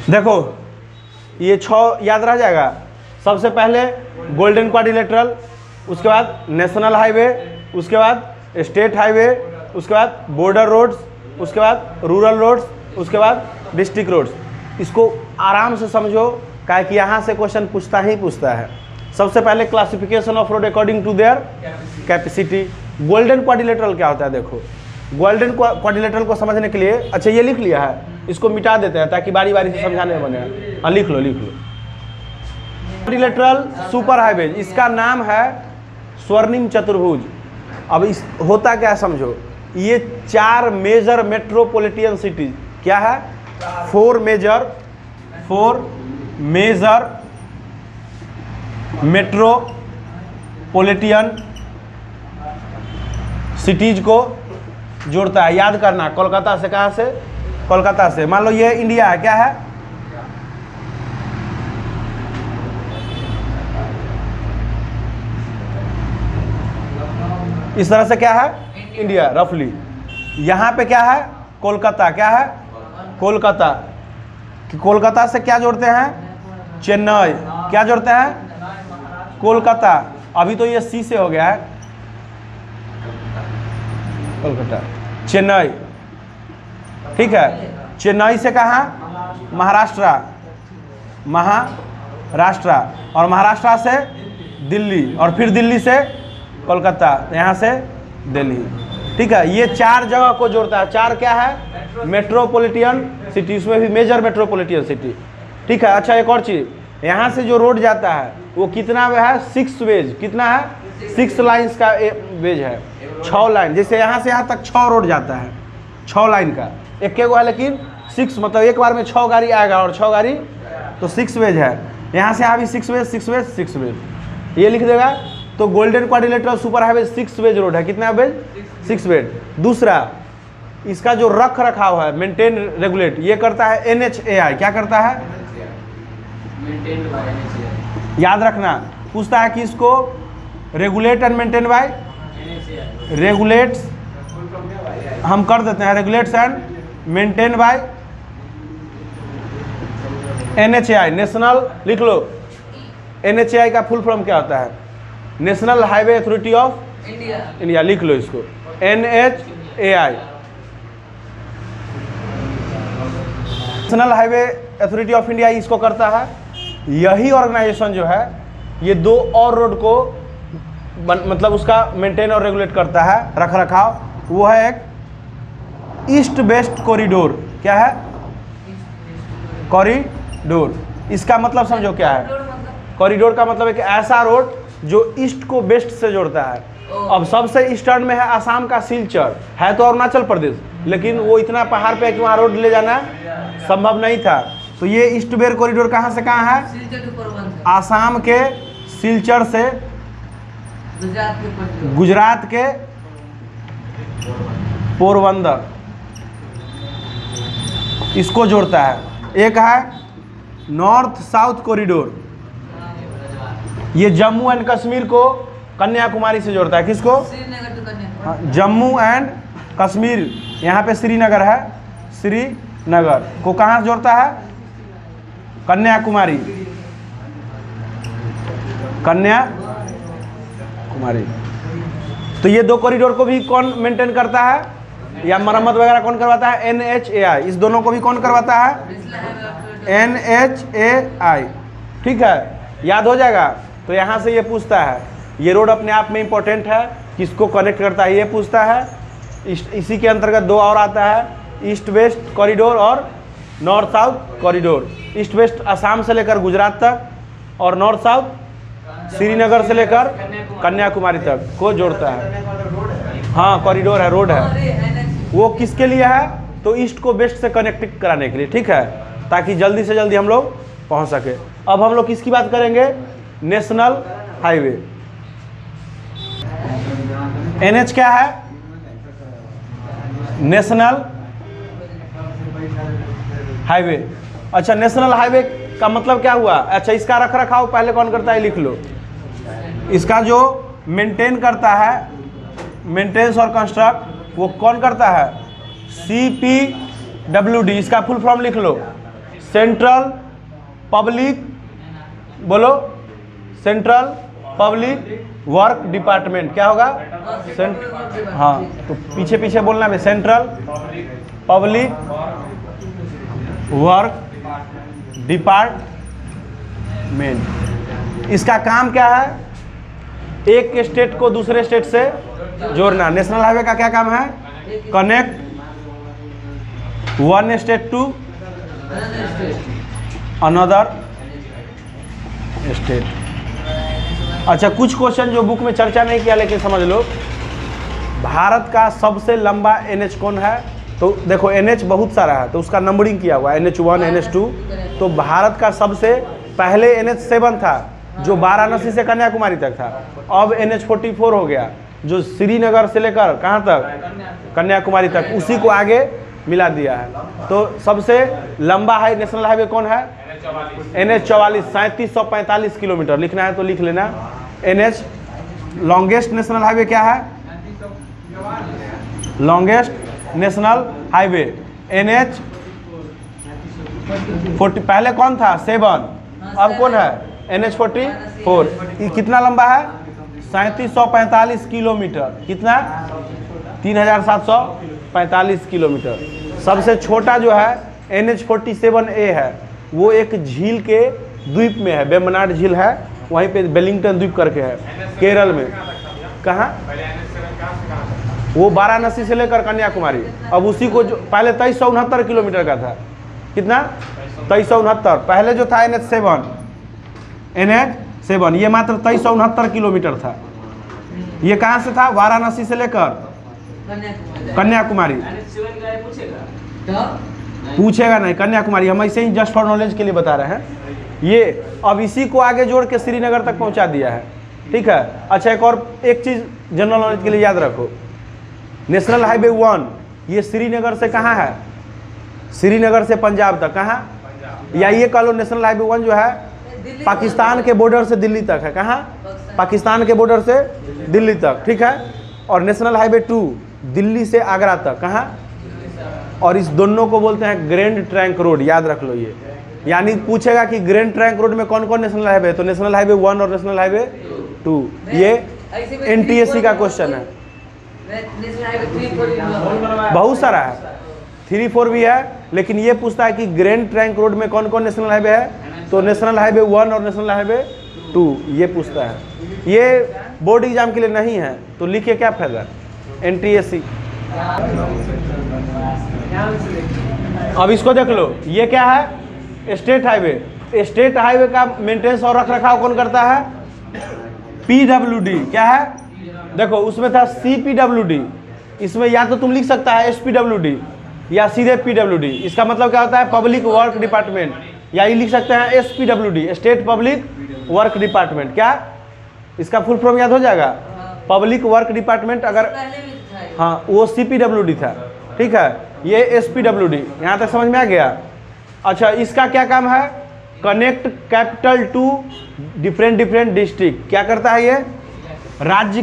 देखो ये 6 याद रह जाएगा। सबसे पहले गोल्डन क्वाड्रिलेटरल, उसके बाद नेशनल हाईवे, उसके बाद स्टेट हाईवे, उसके बाद बॉर्डर रोड्स, उसके बाद रूरल रोड्स, उसके बाद डिस्ट्रिक्ट रोड्स। इसको आराम से समझो, क्या कि यहाँ से क्वेश्चन पूछता है। सबसे पहले classification of road according to their capacity. Golden quadrilateral क्या होता है? देखो, गोल्डन क्वाड्रिलेटरल को समझने के लिए, अच्छा ये लिख लिया है, इसको मिटा देते हैं ताकि बारी बारी से समझाने बने। हाँ, लिख लो। क्वाड्रिलेटरल सुपर हाईवेज, इसका नाम है स्वर्णिम चतुर्भुज। अब इस होता क्या समझो, ये 4 मेजर मेट्रोपॉलिटन सिटीज, क्या है? 4 मेजर मेट्रोपॉलिटन सिटीज को जोड़ता है। याद करना, कोलकाता से, कहाँ से? कोलकाता से। मान लो ये इंडिया है, क्या है? इस तरह से क्या है? इंडिया रफली। यहाँ पे क्या है? कोलकाता। क्या है? कोलकाता। कोलकाता से क्या जोड़ते हैं? चेन्नई। क्या जोड़ते हैं? कोलकाता। अभी तो ये सी से हो गया है, कोलकाता, चेन्नई, ठीक है। चेन्नई से कहाँ? महाराष्ट्र, और महाराष्ट्र से दिल्ली, और फिर दिल्ली से कोलकाता, यहाँ से दिल्ली, ठीक है। ये 4 जगह को जोड़ता है। 4 क्या है? मेट्रोपॉलिटन सिटी, उसमें भी मेजर मेट्रोपॉलिटन सिटी, ठीक है। अच्छा, एक और चीज़, यहाँ से जो रोड जाता है वो कितना वे है? 6 वेज। कितना है? 6 लाइन्स का वेज है, 6 लाइन। जैसे यहाँ से यहाँ तक 6 रोड जाता है, 6 लाइन का, एक है, लेकिन 6, मतलब एक बार में 6 गाड़ी आएगा, और 6 गाड़ी तो 6 वेज है। यहाँ से यहाँ भी 6 वेज, ये लिख देगा। तो golden quadrilateral super highway 6 ways road है। कितना वेज? 6 वेज। दूसरा, इसका जो रख रखाव है, मेंटेन रेगुलेट, ये करता है NHAI। क्या करता है? Maintained by NHAI। याद रखना, पूछता है कि इसको regulate and maintain by NHAI। Regulates, हम कर देते हैं regulates and maintain by NHAI। National, लिख लो, NHAI का फुल फॉर्म क्या होता है? National highway authority of India. लिख लो इसको, NHAI। National highway authority of India इसको करता है। यही ऑर्गेनाइजेशन जो है ये 2 और रोड को मतलब उसका मेंटेन और रेगुलेट करता है, रख रखाव। वो है एक ईस्ट वेस्ट कॉरिडोर। क्या है? कॉरिडोर। इसका मतलब समझो क्या है? कॉरिडोर का मतलब एक ऐसा रोड जो ईस्ट को वेस्ट से जोड़ता है। अब सबसे ईस्टर्न में है असम का सिलचर, है तो अरुणाचल प्रदेश, लेकिन वो इतना पहाड़ पे है कि वहाँ रोड ले जाना संभव नहीं था। तो ये ईस्ट वेस्ट कॉरिडोर कहाँ से कहाँ है? असम के सिलचर से गुजरात के पोरबंदर, इसको जोड़ता है। एक है नॉर्थ साउथ कॉरिडोर, ये जम्मू एंड कश्मीर को कन्याकुमारी से जोड़ता है। किसको? हाँ, जम्मू एंड कश्मीर, यहाँ पे श्रीनगर है, श्रीनगर को कहाँ से जोड़ता है? कन्याकुमारी, कन्याकुमारी। तो ये 2 कॉरिडोर को भी कौन मेंटेन करता है या मरम्मत वगैरह कौन करवाता है? NHAI। इस दोनों को भी कौन करवाता है? NHAI। ठीक है, याद हो जाएगा। तो यहाँ से ये पूछता है, ये रोड अपने आप में इंपॉर्टेंट है, किसको कनेक्ट करता है ये पूछता है। इसी के अंतर्गत 2 और आता है, ईस्ट वेस्ट कॉरिडोर और north south corridor. East west Assam से लेकर गुजरात तक और नॉर्थ साउथ श्रीनगर से लेकर कन्याकुमारी तक को जोड़ता है। हाँ, कॉरिडोर है, रोड है। वो किसके लिए है? तो ईस्ट को वेस्ट से कनेक्ट कराने के लिए। ठीक है, ताकि जल्दी से जल्दी हम लोग पहुंच सके। अब हम लोग किसकी बात करेंगे? National highway. NH क्या है? National highway. अच्छा, नेशनल हाईवे का मतलब क्या हुआ? अच्छा, इसका रख रखाव पहले कौन करता है? लिख लो। इसका जो मेंटेन करता है, मेंटेनेंस और कंस्ट्रक्ट, वो कौन करता है? CPWD। इसका फुल फॉर्म लिख लो, सेंट्रल पब्लिक, बोलो, सेंट्रल पब्लिक वर्क डिपार्टमेंट। क्या होगा? हाँ, तो पीछे पीछे बोलना है, सेंट्रल पब्लिक वर्क डिपार्टमेंट। इसका काम क्या है? एक स्टेट को दूसरे स्टेट से जोड़ना। नेशनल हाईवे का क्या काम है? Connect one state to another state. अच्छा, कुछ क्वेश्चन जो बुक में चर्चा नहीं किया लेकिन समझ लो। भारत का सबसे लंबा NH कौन है? तो देखो, NH बहुत सारा है तो उसका नंबरिंग किया हुआ है, NH1 NH2। तो भारत का सबसे पहले NH7 था जो वाराणसी से कन्याकुमारी तक था। अब NH44 हो गया जो श्रीनगर से लेकर कहाँ तक? कन्याकुमारी तक, उसी को आगे मिला दिया है। तो सबसे लंबा हाई नेशनल हाईवे कौन है? NH44, 3745 kilometre. लिखना है तो लिख लेना। NH लॉन्गेस्ट नेशनल हाईवे क्या है? Longest national highway NH40। पहले कौन था? 7, अब कौन है? NH44। ये कितना लंबा है? 3745 किलोमीटर। कितना? 3745 किलोमीटर। सबसे छोटा जो है NH47A है, वो एक झील के द्वीप में है, वेम्बनाड झील है, वहीं पे वेलिंगटन द्वीप करके है, केरल में। कहाँ? वो वाराणसी से लेकर कन्याकुमारी। अब उसी को जो पहले 2369 किलोमीटर का था। कितना? 2369। पहले जो था NH7, ये मात्र 2369 किलोमीटर था। ये कहाँ से था? वाराणसी से लेकर कन्याकुमारी। पूछेगा नहीं, कन्याकुमारी। हम ऐसे ही जस्ट फॉर नॉलेज के लिए बता रहे हैं। ये अब इसी को आगे जोड़ के श्रीनगर तक पहुंचा दिया है। ठीक है। अच्छा, एक और एक चीज़ जनरल नॉलेज के लिए याद रखो, नेशनल हाईवे 1 ये श्रीनगर से कहाँ है? श्रीनगर से पंजाब तक, कहाँ? या ये कह लो नेशनल हाईवे 1 जो है पाकिस्तान के बॉर्डर से दिल्ली तक है, कहाँ? पाकिस्तान के बॉर्डर से दिल्ली तक, ठीक है। और नेशनल हाईवे 2 दिल्ली से आगरा तक, कहाँ? और इस दोनों को बोलते हैं ग्रैंड ट्रंक रोड, याद रख लो ये। यानी पूछेगा कि ग्रैंड ट्रंक रोड में कौन कौन नेशनल हाईवे है, तो नेशनल हाईवे 1 और नेशनल हाईवे 2, ये NTSC का क्वेश्चन है। बहुत सारा है, 3-4 भी है, लेकिन ये पूछता है कि ग्रैंड ट्रंक रोड में कौन कौन नेशनल हाईवे है, तो नेशनल हाईवे 1 और नेशनल हाईवे 2 ये पूछता है। ये बोर्ड एग्जाम के लिए नहीं है, तो लिख के क्या फायदा, NTSC। अब इसको देख लो, ये क्या है? State highway. स्टेट हाईवे का मेंटेनेंस और रख रखाव कौन करता है? PWD। क्या है? देखो उसमें था CPWD, इसमें या तो तुम लिख सकता है SPWD या सीधे PWD। इसका मतलब क्या होता है? पब्लिक वर्क डिपार्टमेंट, या ये लिख सकते हैं SPWD, state public work department. क्या इसका फुल फॉर्म याद हो जाएगा? Public work department. अगर हाँ, वो CPWD था, ठीक है, ये SPWD। यहाँ तक समझ में आ गया? अच्छा, इसका क्या काम है? Connect capital to different district. क्या करता है ये? राज्य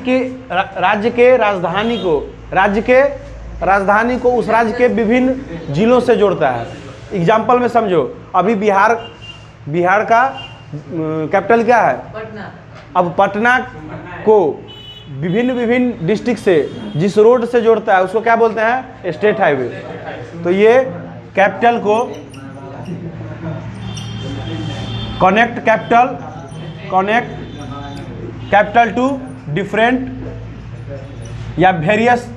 के राजधानी को उस राज्य के विभिन्न जिलों से जोड़ता है। एग्जाम्पल में समझो, अभी बिहार का कैपिटल क्या है? पटना। अब पटना को विभिन्न डिस्ट्रिक्ट से जिस रोड से जोड़ता है उसको क्या बोलते हैं? State highway. तो ये कैपिटल को कनेक्ट कैपिटल टू डिफरेंट या वेरियस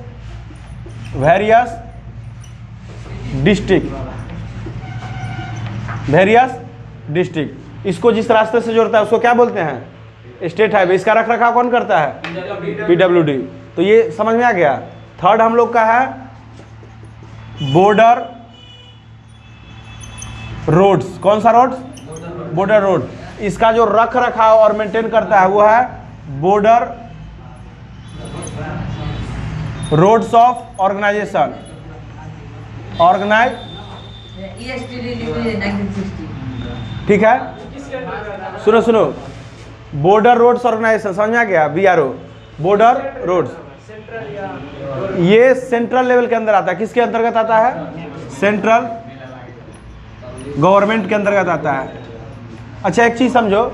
डिस्ट्रिक्ट, इसको जिस रास्ते से जोड़ता है उसको क्या बोलते हैं? State highway. इसका रख रखाव कौन करता है? PWD। तो ये समझ में आ गया। थर्ड हम लोग का है बॉर्डर रोड्स। कौन सा रोड्स? Border road. इसका जो रख रखाव और मेंटेन करता है वो है बॉर्डर रोड्स ऑफ ऑर्गेनाइजेशन। ठीक है, सुनो, बॉर्डर रोड्स ऑर्गेनाइजेशन समझ में आ गया? BRO, border roads. ये सेंट्रल लेवल के अंदर आता है। किसके अंतर्गत आता है? सेंट्रल गवर्नमेंट के अंतर्गत आता है। अच्छा, एक चीज समझो,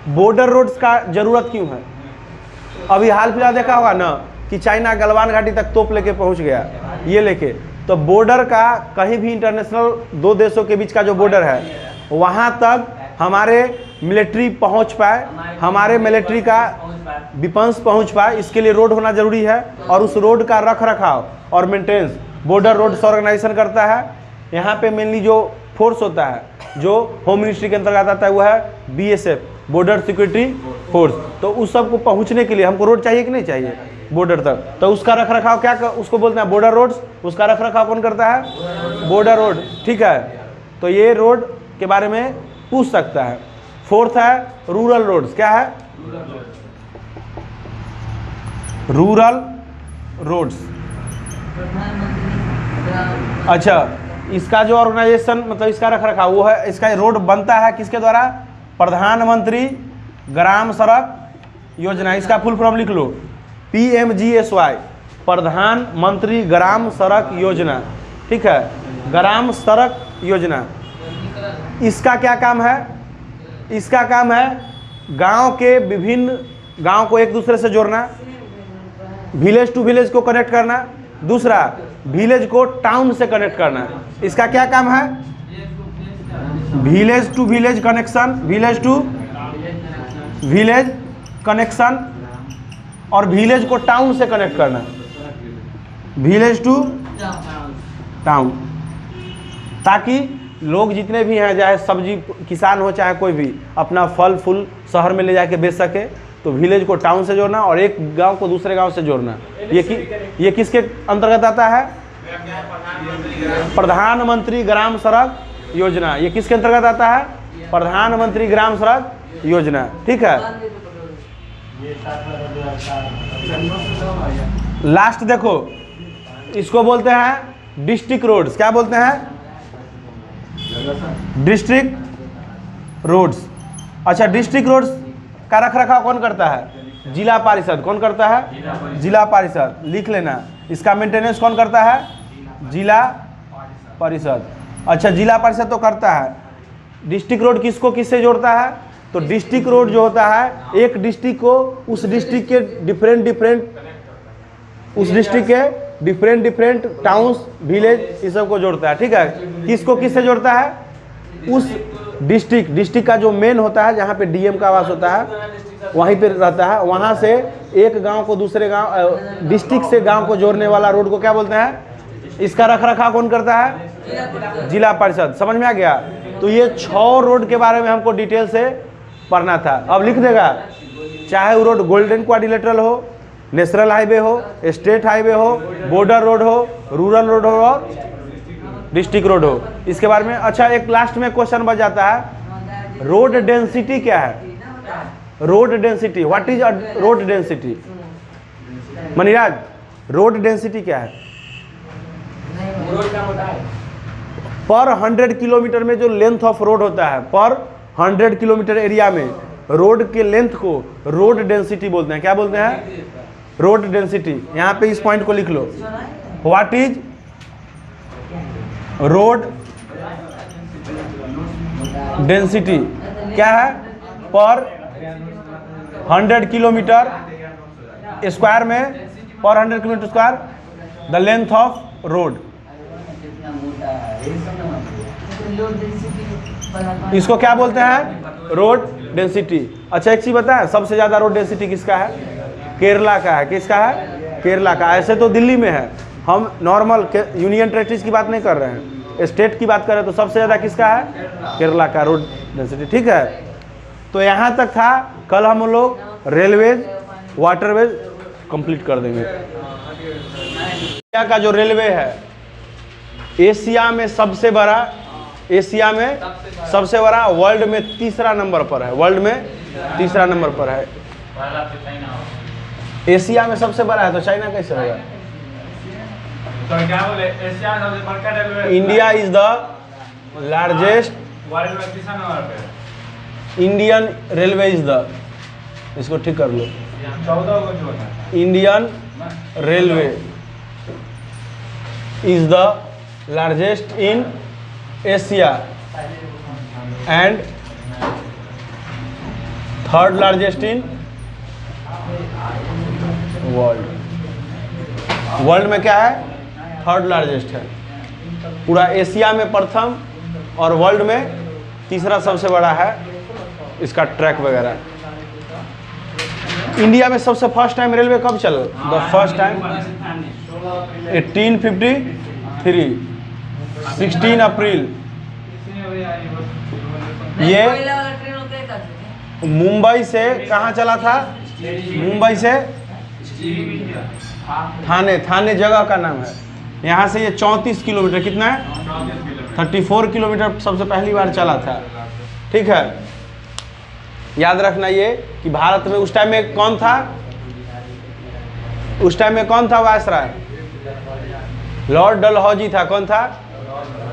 बॉर्डर रोड्स का जरूरत क्यों है? अभी हाल फिलहाल देखा होगा ना कि चाइना गलवान घाटी तक तोप लेके पहुंच गया, ये लेके। तो बॉर्डर का कहीं भी इंटरनेशनल दो देशों के बीच का जो बॉर्डर है वहां तक हमारे मिलिट्री पहुंच पाए, हमारे मिलिट्री का डिफेंस पहुंच पाए, इसके लिए रोड होना जरूरी है। और उस रोड का रख रखाव और मेंटेनेंस बॉर्डर रोड्स ऑर्गेनाइजेशन करता है। यहाँ पे मेनली जो फोर्स होता है जो होम मिनिस्ट्री के अंतर्गत आता है वो है BSF, बॉर्डर सिक्योरिटी फोर्स। तो उस सब को पहुँचने के लिए हमको रोड चाहिए कि नहीं चाहिए बॉर्डर तक? तो उसका रख रखाव क्या उसको बोलते हैं? Border roads. उसका रख रखाव कौन करता है? Border road. ठीक है, तो ये रोड के बारे में पूछ सकता है। फोर्थ है रूरल रोड्स। क्या है? Rural roads. अच्छा, इसका जो ऑर्गेनाइजेशन मतलब इसका रख रखाव वो है, इसका रोड बनता है किसके द्वारा? प्रधानमंत्री ग्राम सड़क योजना। इसका फुल फॉर्म लिख लो, PMGSY, प्रधानमंत्री ग्राम सड़क योजना। ठीक है, ग्राम सड़क योजना। इसका क्या काम है? इसका काम है गांव के विभिन्न गांव को एक दूसरे से जोड़ना, विलेज टू विलेज को कनेक्ट करना, दूसरा विलेज को टाउन से कनेक्ट करना। इसका क्या काम है? Village to village connection, village to village connection, और विलेज को टाउन से कनेक्ट करना, विलेज टू टाउन, ताकि लोग जितने भी हैं, चाहे सब्जी किसान हो चाहे कोई भी, अपना फल फूल शहर में ले जाके बेच सके। तो विलेज को टाउन से जोड़ना और एक गांव को दूसरे गांव से जोड़ना, ये किसके अंतर्गत आता है? प्रधानमंत्री ग्राम सड़क योजना। ये किसके अंतर्गत आता है? प्रधानमंत्री ग्राम सड़क योजना। ठीक है, लास्ट देखो, इसको बोलते हैं डिस्ट्रिक्ट रोड्स। क्या बोलते हैं? District roads. अच्छा, डिस्ट्रिक्ट रोड्स का रख रखाव कौन करता है? जिला परिषद। कौन करता है? जिला परिषद। लिख लेना। इसका मेंटेनेंस कौन करता है? जिला परिषद। अच्छा, जिला परिषद तो करता है। डिस्ट्रिक्ट रोड किसको किससे जोड़ता है? तो डिस्ट्रिक्ट रोड जो होता है, एक डिस्ट्रिक्ट को उस डिस्ट्रिक्ट के डिफरेंट टाउन्स, विलेज, इस सब को जोड़ता है। ठीक है, किसको किससे जोड़ता है? उस डिस्ट्रिक्ट का जो मेन होता है, जहाँ पे डीएम का आवास होता है, वहीं पे रहता है। वहाँ से एक गांव को दूसरे गांव, डिस्ट्रिक्ट से गांव को जोड़ने वाला रोड को क्या बोलते हैं? इसका रख रखाव कौन करता है? जिला परिषद। समझ में आ गया? तो ये 6 रोड के बारे में हमको डिटेल से पढ़ना था। अब लिख देगा, चाहे वो रोड गोल्डन क्वाड्रिलेटरल हो, नेशनल हाईवे हो, स्टेट हाईवे हो, बॉर्डर रोड हो, रूरल रोड हो और डिस्ट्रिक्ट रोड हो, इसके बारे में। अच्छा, एक लास्ट में क्वेश्चन बच जाता है, रोड डेंसिटी क्या है? Road density, what is road density? Maniraj, road density क्या है? पर 100 किलोमीटर में जो लेंथ ऑफ रोड होता है, पर 100 किलोमीटर एरिया में रोड के लेंथ को रोड डेंसिटी बोलते हैं। क्या बोलते हैं? Road density. यहाँ पे इस पॉइंट को लिख लो, व्हाट इज रोड डेंसिटी? क्या है? पर 100 किलोमीटर स्क्वायर में, पर 100 kilometre square the length of road. इसको क्या बोलते हैं? Road density. अच्छा, एक चीज बता है, सबसे ज्यादा रोड डेंसिटी किसका है? केरला का है। किसका है? केरला का। ऐसे तो दिल्ली में है, हम नॉर्मल यूनियन टेरिटरीज की बात नहीं कर रहे हैं, स्टेट की बात कर रहे हैं। तो सबसे ज्यादा किसका है? केरला का रोड डेंसिटी। ठीक है, तो यहाँ तक था। कल हम लोग रेलवेज, वाटरवेज कंप्लीट कर देंगे। इंडिया का जो रेलवे है, एशिया में सबसे बड़ा, एशिया में सबसे बड़ा, वर्ल्ड में तीसरा नंबर पर है। वर्ल्ड में तीसरा नंबर पर है। एशिया में सबसे बड़ा है तो चाइना कैसे होगा? तो क्या बोले, एशिया में सबसे बड़ा railway, India is the largest, world में तीसरा नंबर पे। इंडियन रेलवे इज द, इसको ठीक कर लो, 14 को जो है Indian railway is the largest in Asia and third largest in world। World में क्या है? थर्ड लार्जेस्ट है। पूरा एशिया में प्रथम और वर्ल्ड में तीसरा सबसे बड़ा है इसका ट्रैक वगैरह। इंडिया में सबसे फर्स्ट टाइम रेलवे कब चला? द फर्स्ट टाइम 1853, 16 अप्रैल। ये मुंबई से कहाँ चला था? मुंबई से थाने जगह का नाम है। यहाँ से ये 34 किलोमीटर, कितना है? 34 किलोमीटर सबसे पहली बार चला था। ठीक है, याद रखना ये कि भारत में उस टाइम में कौन था? उस टाइम में कौन था वायसराय? लॉर्ड डलहौजी था। कौन था?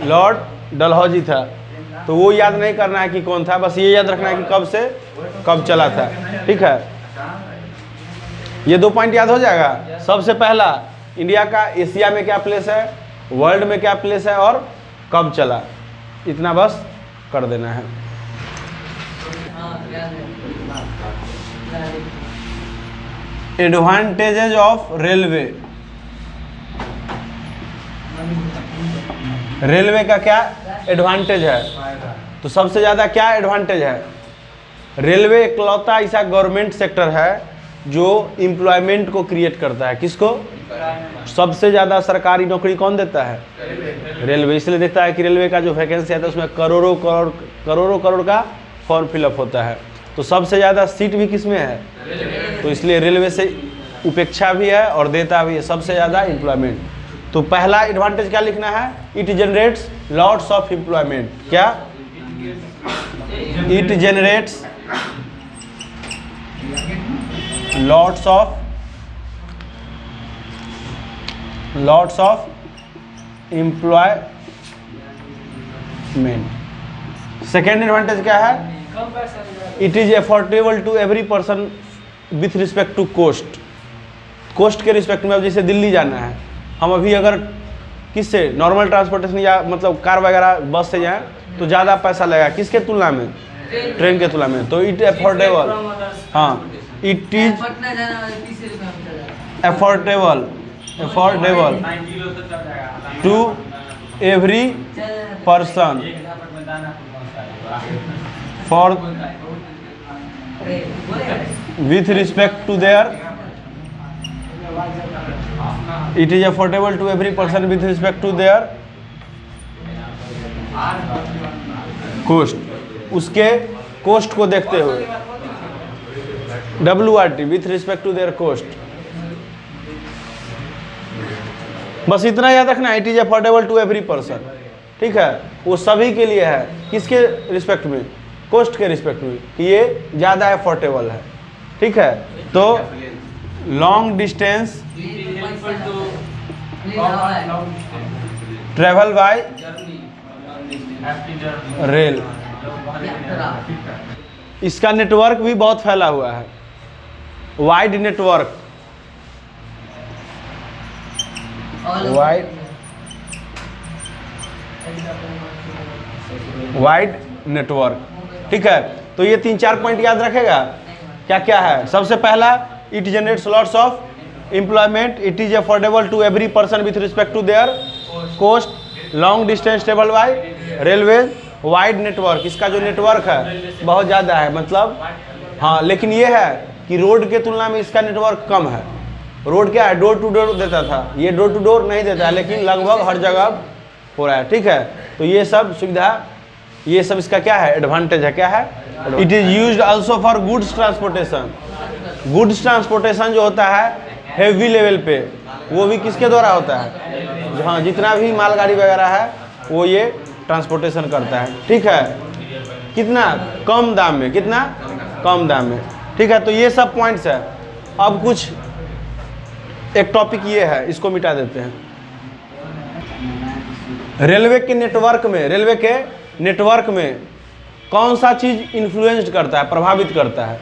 लॉर्ड डलहौजी था। तो वो याद नहीं करना है कि कौन था, बस ये याद रखना है कि कब से कब चला था। ठीक है, ये 2 पॉइंट याद हो जाएगा। सबसे पहला, इंडिया का एशिया में क्या प्लेस है, वर्ल्ड में क्या प्लेस है और कब चला, इतना बस कर देना है। Advantages of railway. रेलवे का क्या एडवांटेज है? तो सबसे ज़्यादा क्या एडवांटेज है? रेलवे इकलौता ऐसा गवर्नमेंट सेक्टर है जो एम्प्लॉयमेंट को क्रिएट करता है। किसको? सबसे ज़्यादा सरकारी नौकरी कौन देता है? रेलवे। इसलिए देता है कि रेलवे का जो वैकेंसी आता है उसमें करोड़ों करोड़ का फॉर्म फिलअप होता है। तो सबसे ज़्यादा सीट भी किस में है? तो इसलिए रेलवे से उपेक्षा भी है और देता भी है सबसे ज़्यादा एम्प्लॉयमेंट। तो पहला एडवांटेज क्या लिखना है? It generates lots of employment. क्या? It generates lots of employment. Second advantage क्या है? कम पैसा लगा। It is affordable to every person with respect to cost. Cost के रिस्पेक्ट में, अब जैसे दिल्ली जाना है, हम अभी अगर किससे नॉर्मल ट्रांसपोर्टेशन या मतलब कार वगैरह बस से जाएं तो ज़्यादा पैसा लगेगा किसके तुलना में? ट्रेन के तुलना में। तो इट अफोर्डेबल, हाँ, इट इज पटना जाना वाला 30 रुपये में चला जाएगा। Affordable to every person for with respect to their, it is affordable to every person with respect to their cost, उसके cost को देखते हुए, WRT with respect to their cost। बस इतना याद रखना, it is affordable to every person, ठीक है, वो सभी के लिए है। किसके रिस्पेक्ट में? कोस्ट के रिस्पेक्ट में, कि ये ज़्यादा अफोर्डेबल है, ठीक है। तो long distance travel bye rail, इसका नेटवर्क भी बहुत फैला हुआ है, वाइड नेटवर्क, वाइड नेटवर्क, ठीक है। तो ये 3-4 पॉइंट याद रखेगा। क्या क्या है? सबसे पहला, it generates lots of employment, it is affordable to every person with respect to their cost, long distance travel by railway, wide network, इसका जो नेटवर्क है बहुत ज़्यादा है, मतलब हाँ, लेकिन ये है कि रोड के तुलना में इसका नेटवर्क कम है। रोड क्या है? डोर टू डोर देता था, ये डोर टू डोर नहीं देता है, लेकिन लगभग हर जगह हो रहा है, ठीक है। तो ये सब सुविधा, ये सब इसका क्या है? एडवांटेज है। क्या है? It is used also for goods transportation. Goods transportation जो होता है हेवी लेवल पे, वो भी किसके द्वारा होता है? हाँ, जितना भी मालगाड़ी वगैरह है वो ये ट्रांसपोर्टेशन करता है, ठीक है। कितना? कम दाम में। कितना? कम दाम में, ठीक है। तो ये सब पॉइंट्स है। अब कुछ एक टॉपिक ये है, इसको मिटा देते हैं। रेलवे के नेटवर्क में कौन सा चीज इन्फ्लुएंस्ड करता है, प्रभावित करता है?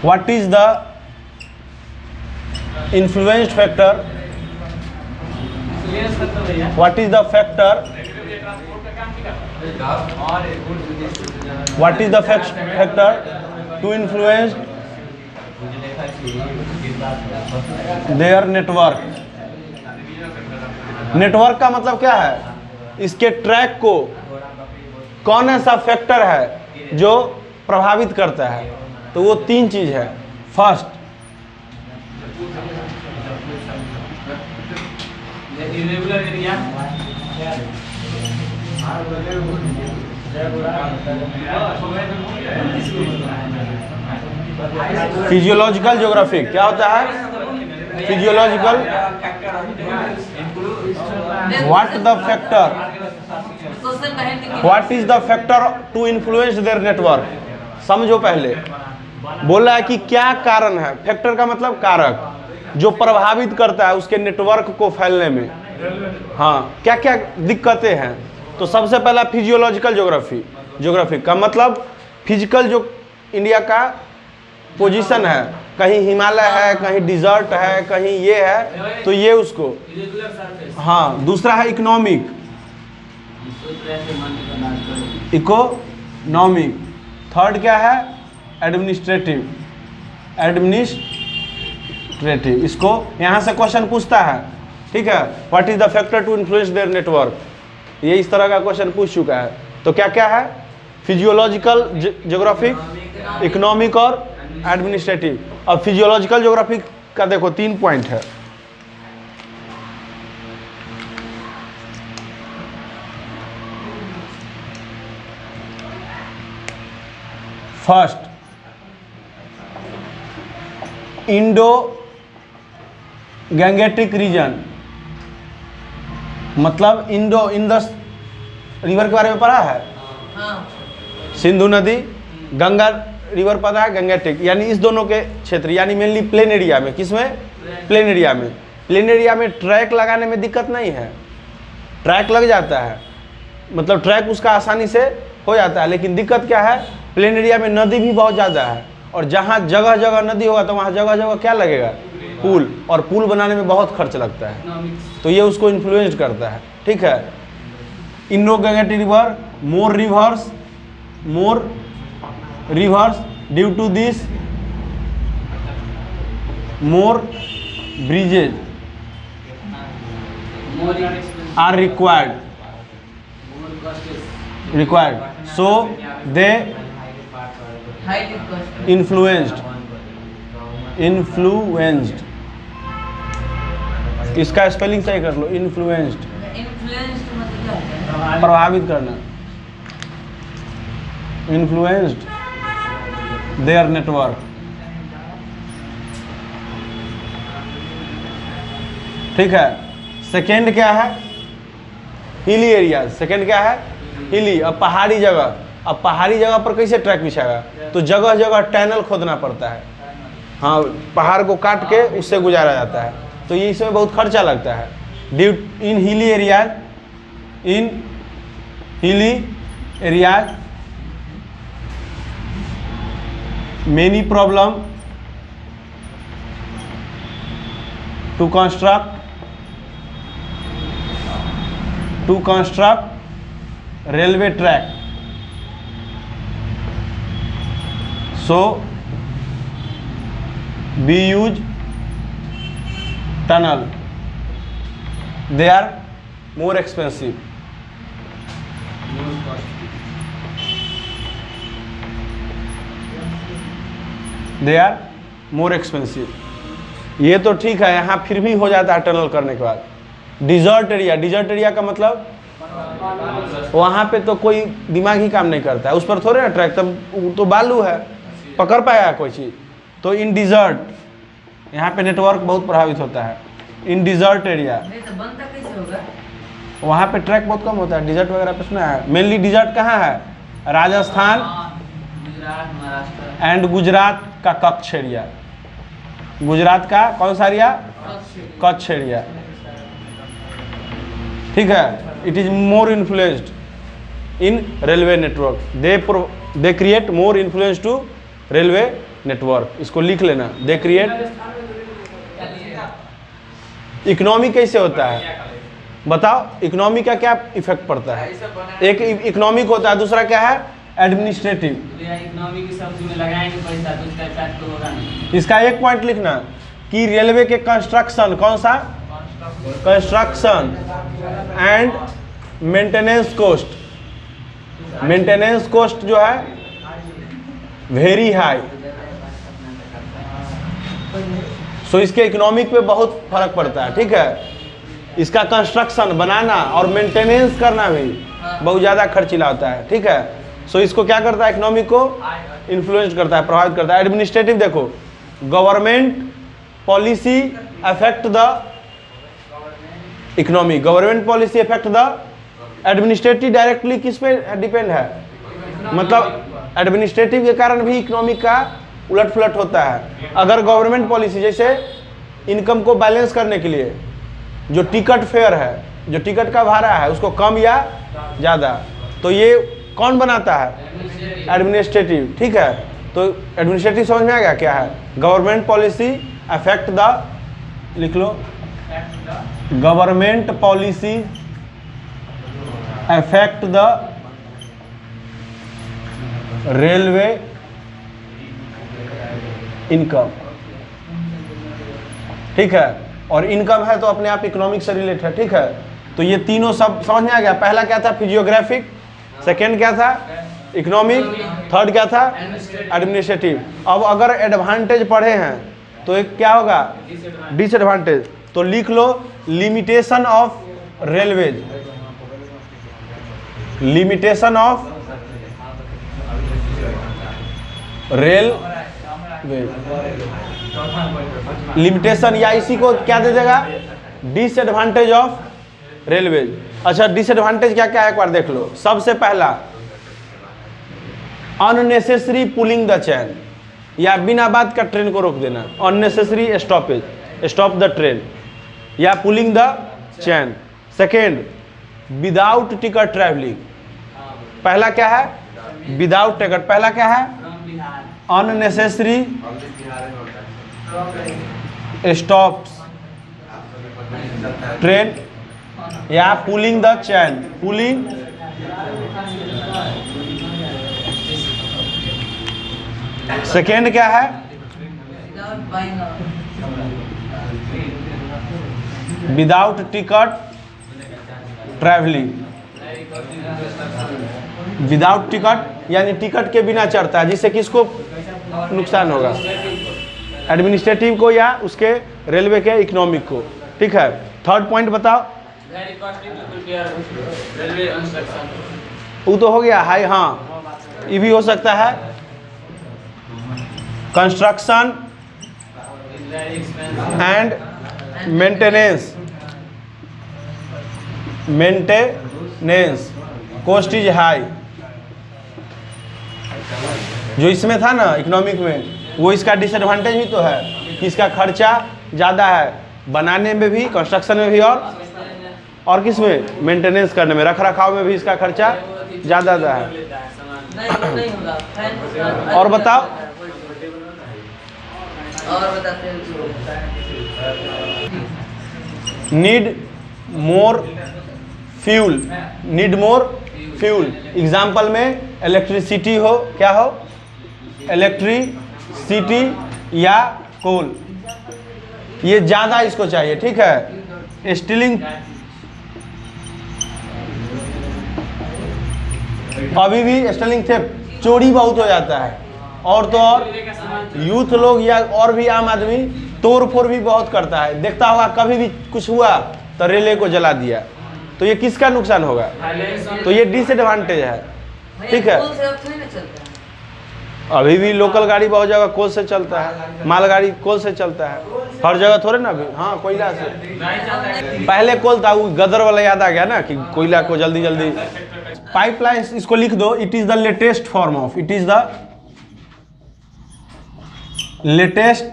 What is the influenced factor? What is the factor? What is the factor to influence their network? Network का मतलब क्या है? इसके ट्रैक को कौन ऐसा फैक्टर है जो प्रभावित करता है? तो वो 3 चीज है। First, physiological geographic. क्या होता है? Physiological, what the factor, what is the factor to influence their network? समझो पहले, बोला है कि क्या कारण है। फैक्टर का मतलब कारक, जो प्रभावित करता है उसके नेटवर्क को फैलने में। हाँ, क्या क्या दिक्कतें हैं? तो सबसे पहला फिजियोलॉजिकल ज्योग्राफी का मतलब फिजिकल जो इंडिया का पोजीशन है, कहीं हिमालय है, कहीं डिजर्ट है, कहीं ये है, तो ये उसको। हाँ, दूसरा है इकोनॉमिक, थर्ड क्या है? एडमिनिस्ट्रेटिव। इसको यहाँ से क्वेश्चन पूछता है, ठीक है। What is the factor to influence their network? ये इस तरह का क्वेश्चन पूछ चुका है। तो क्या क्या है? फिजियोलॉजिकल ज्योग्राफिक, इकोनॉमिक और एडमिनिस्ट्रेटिव। अब फिजियोलॉजिकल ज्योग्राफी का देखो 3 पॉइंट है। फर्स्ट, इंडो गैंगेटिक रीजन, मतलब इंडस रिवर के बारे में पढ़ा है? हाँ। सिंधु नदी, गंगा रिवर पता है, गंगेटिक, यानी इस दोनों के क्षेत्र, यानी मेनली प्लेन एरिया में। किसमें? प्लेन एरिया में। प्लेन एरिया में ट्रैक लगाने में दिक्कत नहीं है, ट्रैक लग जाता है, मतलब ट्रैक उसका आसानी से हो जाता है। लेकिन दिक्कत क्या है, प्लेन एरिया में नदी भी बहुत ज़्यादा है, और जहाँ जगह जगह नदी होगा तो वहाँ जगह जगह क्या लगेगा? पुल, और पुल बनाने में बहुत खर्च लगता है, तो ये उसको इन्फ्लुएंस करता है। ठीक है, Indo Gangetic river, more rivers due to this more bridges are required, so they highly costly. influenced, इसका स्पेलिंग सही कर लो, इन्फ्लुएंस्ड, Influenced मतलब क्या होता है? प्रभावित करना, इन्फ्लुएंस्ड देयर नेटवर्क। ठीक है, सेकेंड क्या है? Hilly area. सेकेंड क्या है? हिली। अब पहाड़ी जगह, अब पहाड़ी जगह पर कैसे ट्रैक बिछाएगा? तो जगह जगह टनल खोदना पड़ता है, हाँ, पहाड़ को काट के उससे गुजारा जाता है, तो ये इसमें बहुत खर्चा लगता है। Due in hilly areas many problem to construct railway track, so we use tunnel, they are more expensive, they are more expensive। ये तो ठीक है, यहाँ फिर भी हो जाता है टनल करने के बाद। डिजर्ट एरिया का मतलब वहाँ पे तो कोई दिमाग ही काम नहीं करता है, उस पर थोड़े ना ट्रैक, तब तो बालू है, पकड़ पाएगा कोई चीज़। तो इन डिजर्ट, यहाँ पे नेटवर्क बहुत प्रभावित होता है। इन डिजर्ट एरिया, नहीं तो बनता कैसे होगा? वहाँ पे ट्रैक बहुत कम होता है, डिजर्ट वगैरह पे सुना है। मेनली डिजर्ट कहाँ है? राजस्थान गुजरात, महाराष्ट्र एंड गुजरात का कच्छ एरिया, गुजरात का कौन सा एरिया? कच्छ एरिया। ठीक है, it is more influenced in railway network, they create more influence to railway network. इसको लिख लेना, दे क्रिएट। इकोनॉमी कैसे होता है बताओ? इकोनॉमी का क्या इफेक्ट पड़ता है? एक इकोनॉमिक होता है, दूसरा क्या है? एडमिनिस्ट्रेटिव। इकोनॉमी की सब में लगाएंगे पैसा तो उसका इफेक्ट तो होगा नहीं। इसका एक पॉइंट लिखना कि रेलवे के कंस्ट्रक्शन, कौन सा? Construction and maintenance cost, maintenance cost जो है वेरी हाई, सो इसके इकोनॉमिक पे बहुत फर्क पड़ता है। ठीक है, इसका कंस्ट्रक्शन बनाना और मेंटेनेंस करना भी बहुत ज़्यादा खर्चीला होता है। ठीक है, सो इसको क्या करता है? इकोनॉमिक को इन्फ्लुएंस करता है, प्रभावित करता है। एडमिनिस्ट्रेटिव देखो, government policy affect the economy, government policy affect the administrative. Directly किस पे डिपेंड है? मतलब एडमिनिस्ट्रेटिव के कारण भी इकोनॉमिक का उलट पुलट होता है। अगर गवर्नमेंट पॉलिसी, जैसे इनकम को बैलेंस करने के लिए जो टिकट फेयर है, जो टिकट का भाड़ा है, उसको कम या ज़्यादा, तो ये कौन बनाता है? एडमिनिस्ट्रेटिव। ठीक है, तो एडमिनिस्ट्रेटिव समझ में आ गया क्या है? गवर्नमेंट पॉलिसी अफेक्ट द, लिख लो, government policy affect the railway income. ठीक है, और इनकम है तो अपने आप इकोनॉमिक से रिलेटेड है। ठीक है, तो ये तीनों सब समझ में आ गया। पहला क्या था? फिजियोग्राफिक। सेकेंड क्या था? इकोनॉमिक। थर्ड क्या था? एडमिनिस्ट्रेटिव। अब अगर एडवांटेज पढ़े हैं तो एक क्या होगा? डिसएडवांटेज। तो लिख लो, limitation of railways, limitation of railway, limitation, या इसी को क्या दे देगा? Disadvantage of railways. अच्छा, डिसएडवांटेज क्या क्या है एक बार देख लो। सबसे पहला अननेसेसरी पुलिंग द चैन, या बिना बात का ट्रेन को रोक देना, unnecessary stoppage, stop the train, या pulling the chain. Second, without ticket travelling. पहला क्या है? Without ticket. पहला क्या है? अननेसेसरी स्टॉप्स ट्रेन, या pulling the chain, pulling second क्या है? Without buying a without ticket travelling. Without ticket यानी टिकट के बिना चढ़ता है, जिससे किसको नुकसान होगा? एडमिनिस्ट्रेटिव को या उसके रेलवे के इकोनॉमिक को। ठीक है, थर्ड पॉइंट बताओ। Very costly to prepare railway construction. वो तो हो गया हाई। हाँ, ये भी हो सकता है। Construction It's very expensive. And maintenance, maintenance cost is high. जो इसमें था ना इकोनॉमिक में, वो इसका डिसएडवांटेज भी तो है कि इसका खर्चा ज़्यादा है, बनाने में भी, कंस्ट्रक्शन में भी, और किस में? मेंटेनेंस करने में, रख रखाव में भी इसका खर्चा ज़्यादा है। नहीं होगा फैन। और बताओ। और बताते need more fuel, need more fuel. Example में इलेक्ट्रिसिटी हो, क्या हो? इलेक्ट्रिसिटी या कोल, ये ज़्यादा इसको चाहिए। ठीक है, स्टीलिंग अभी भी स्टीलिंग थेफ्ट, चोरी बहुत हो जाता है। और तो और यूथ लोग या और भी आम आदमी तोड़ फोड़ भी बहुत करता है। देखता होगा कभी भी कुछ हुआ तो रेलवे को जला दिया, तो ये किसका नुकसान होगा? तो ये डिसएडवांटेज है। ठीक है, पुल से अब थोड़ी ना चलता है। अभी भी लोकल गाड़ी बहुत जगह कोल से चलता है, मालगाड़ी कोल से चलता है, हर जगह थोड़े ना। अभी हाँ, कोयला से पहले कोल था, वो गदर वाला याद आ गया ना कि कोयला को जल्दी जल्दी। पाइपलाइन, इसको लिख दो। It is the latest form of, it is the latest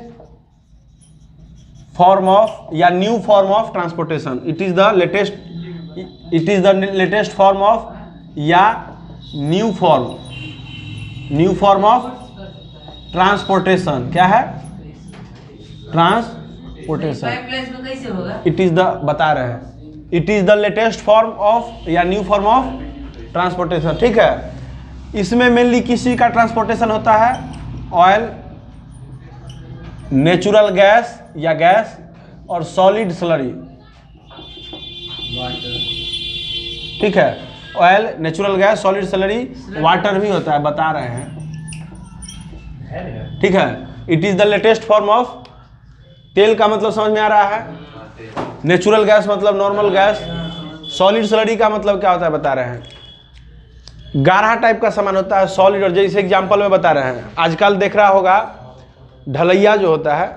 form of या new form of transportation. It is the latest, it is the latest form of या न्यू फॉर्म ऑफ ट्रांसपोर्टेशन। क्या है? Transportation. Pipeline में कैसे होगा? It is the, बता रहे हैं, it is the latest form of या न्यू फॉर्म ऑफ ट्रांसपोर्टेशन। ठीक है, इसमें मेनली किसी का ट्रांसपोर्टेशन होता है? ऑयल, नेचुरल गैस या गैस, और सॉलिड स्लरी। ठीक है, oil, natural gas, solid slurry, water भी होता है, बता रहे हैं। ठीक है, it is the latest form of, तेल का मतलब समझ में आ रहा है? नेचुरल गैस मतलब नॉर्मल गैस, सॉलिड स्लरी का मतलब क्या होता है बता रहे हैं? गाढ़ा टाइप का सामान होता है सॉलिड। और जैसे एग्जांपल में बता रहे हैं, आजकल देख रहा होगा ढलैया जो होता है,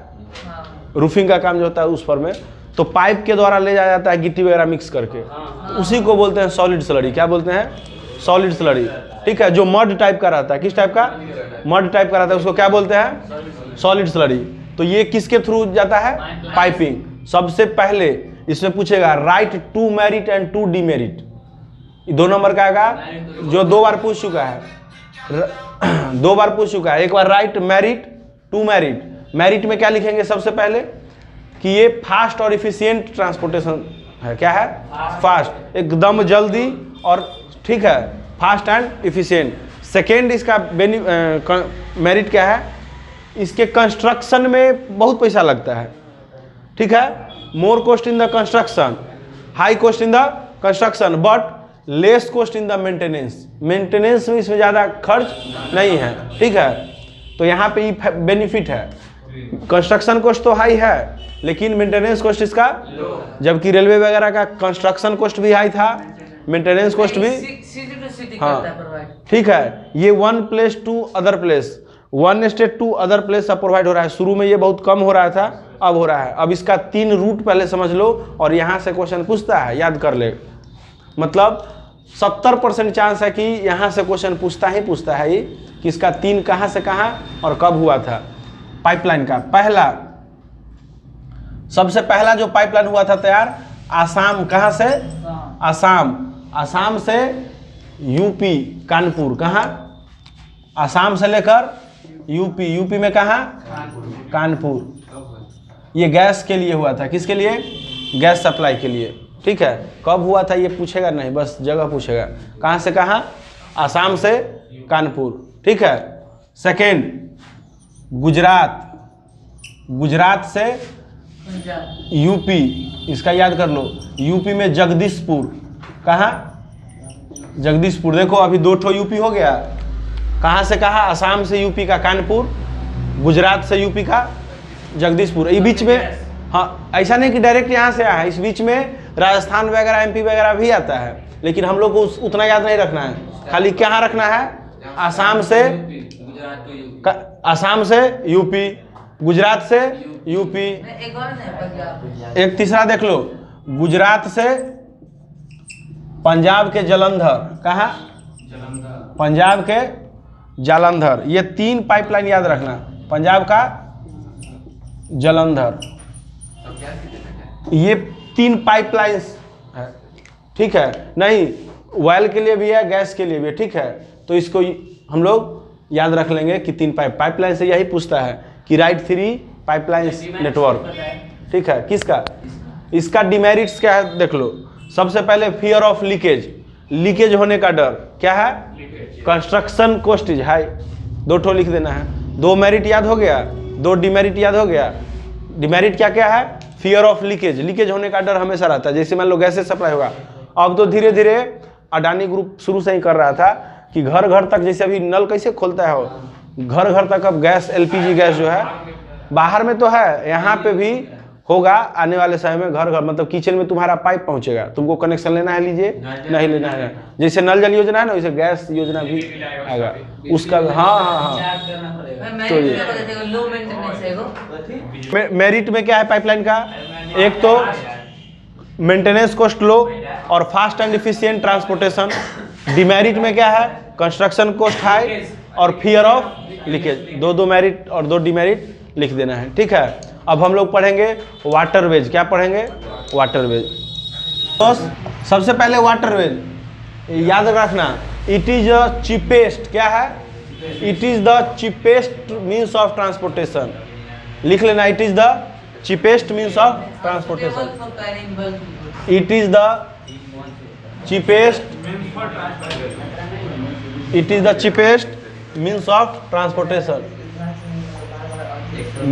रूफिंग का काम जो होता है उस पर में, तो पाइप के द्वारा ले जाया जाता है गिट्टी वगैरह मिक्स करके, उसी को बोलते हैं सॉलिड स्लरी। क्या बोलते हैं? Solid slurry. ठीक है, जो मड टाइप का रहता है, किस टाइप का? मड टाइप का रहता है, उसको क्या बोलते हैं? Solid slurry. तो ये किसके थ्रू जाता है? पाइपिंग। सबसे पहले इसमें पूछेगा write two merit and two demerit, 2 number का आएगा, जो 2 बार पूछ चुका है, 2 बार पूछ चुका है। एक बार write merit, two merit. Merit में क्या लिखेंगे सबसे पहले? कि ये फास्ट और इफिशियंट ट्रांसपोर्टेशन है। क्या है? फास्ट, एकदम जल्दी, और ठीक है, फास्ट एंड इफिशियंट। सेकेंड इसका मेरिट क्या है? इसके कंस्ट्रक्शन में बहुत पैसा लगता है। ठीक है, more cost in the construction, high cost in the construction, but less cost in the maintenance. Maintenance में इसमें ज़्यादा खर्च नहीं है। ठीक है, तो यहाँ पे ये बेनिफिट है। कंस्ट्रक्शन कॉस्ट तो हाई है, लेकिन मेंटेनेंस कॉस्ट इसका, जबकि रेलवे वगैरह का कंस्ट्रक्शन कॉस्ट भी हाई था, मेंटेनेंस कॉस्ट भी। सिटी टू सिटी हाँ, करता है प्रोवाइड। ठीक है, ये one place to other place, one state to other place सब प्रोवाइड हो रहा है। शुरू में ये बहुत कम हो रहा था, अब हो रहा है। अब इसका 3 रूट पहले समझ लो, और यहाँ से क्वेश्चन पूछता है, याद कर ले। मतलब 70% चांस है कि यहाँ से क्वेश्चन पूछता ही पूछता है ये। किसका 3 कहाँ से कहाँ और कब हुआ था पाइपलाइन का। पहला सबसे पहला जो पाइपलाइन हुआ था तैयार आसाम, कहाँ से आसाम, आसाम से यूपी कानपुर, कहाँ आसाम से लेकर यूपी, यूपी में कहाँ कानपुर। ये गैस के लिए हुआ था, किसके लिए गैस सप्लाई के लिए। ठीक है, कब हुआ था ये पूछेगा नहीं, बस जगह पूछेगा। कहाँ से कहाँ आसाम से कानपुर। ठीक है। सेकेंड गुजरात, गुजरात से पंजाब यूपी, इसका याद कर लो, यूपी में जगदीशपुर, कहाँ जगदीशपुर। देखो अभी 2 ठो यूपी हो गया। कहाँ से कहाँ आसाम से यूपी का कानपुर, गुजरात से यूपी का जगदीशपुर। ये बीच में हाँ ऐसा नहीं कि डायरेक्ट यहाँ से आया है, इस बीच में राजस्थान वगैरह एमपी वगैरह भी आता है, लेकिन हम लोग को उतना याद नहीं रखना है, खाली कहाँ रखना है आसाम से गुजरात to UP. आसाम से यूपी, गुजरात से यूपी। एक और नहीं पंजाब एक तीसरा देख लो, गुजरात से पंजाब के जलंधर, कहाँ जालंधर. पंजाब के जालंधर। ये 3 पाइपलाइन याद रखना, पंजाब का जलंधर, ये 3 पाइपलाइंस है। ठीक है, नहीं ऑयल के लिए भी है गैस के लिए भी है। ठीक है, तो इसको हम लोग याद रख लेंगे कि 3 पाइपलाइन से यही पूछता है कि राइट 3 पाइपलाइंस नेटवर्क। ठीक है, किसका इसका डिमेरिट्स क्या है देख लो। सबसे पहले फियर ऑफ लीकेज, लीकेज होने का डर क्या है, कंस्ट्रक्शन कॉस्ट इज हाई, 2 ठो लिख देना है। 2 मेरिट याद हो गया, 2 डिमेरिट याद हो गया। डिमेरिट क्या क्या है, फियर ऑफ लीकेज, लीकेज होने का डर हमेशा रहता है। जैसे मान लो गैस से सप्लाई होगा, अब तो धीरे धीरे अडानी ग्रुप शुरू से ही कर रहा था कि घर घर तक, जैसे अभी नल कैसे खोलता है वो, घर घर तक अब गैस एलपीजी गैस जो है, बाहर में तो है, यहाँ पे भी होगा आने वाले समय में। घर घर मतलब किचन में तुम्हारा पाइप पहुंचेगा, तुमको कनेक्शन लेना है लीजिए, नहीं लेना है। जैसे नल जल योजना है ना, वैसे गैस योजना भी आएगा उसका। हाँ हाँ हाँ, चार्ज करना पड़ेगा. तो ये लो मेंटेनेंस है वो मेरिट में क्या है पाइपलाइन का, एक तो मेंटेनेंस कॉस्ट लो और fast and efficient transportation. Demerit में क्या है, कंस्ट्रक्शन कॉस्ट हाई और फियर ऑफ लीकेज। 2 मेरिट और 2 डिमेरिट लिख देना है। ठीक है, अब हम लोग पढ़ेंगे वाटरवेज। क्या पढ़ेंगे, वाटरवेज। तो सबसे पहले वाटरवेज याद रखना, इट इज द चीपेस्ट, क्या है, it is the cheapest means of transportation. लिख लेना, it is the cheapest means of transportation. for carrying bulk. It is the cheapest. It is the cheapest means of transportation.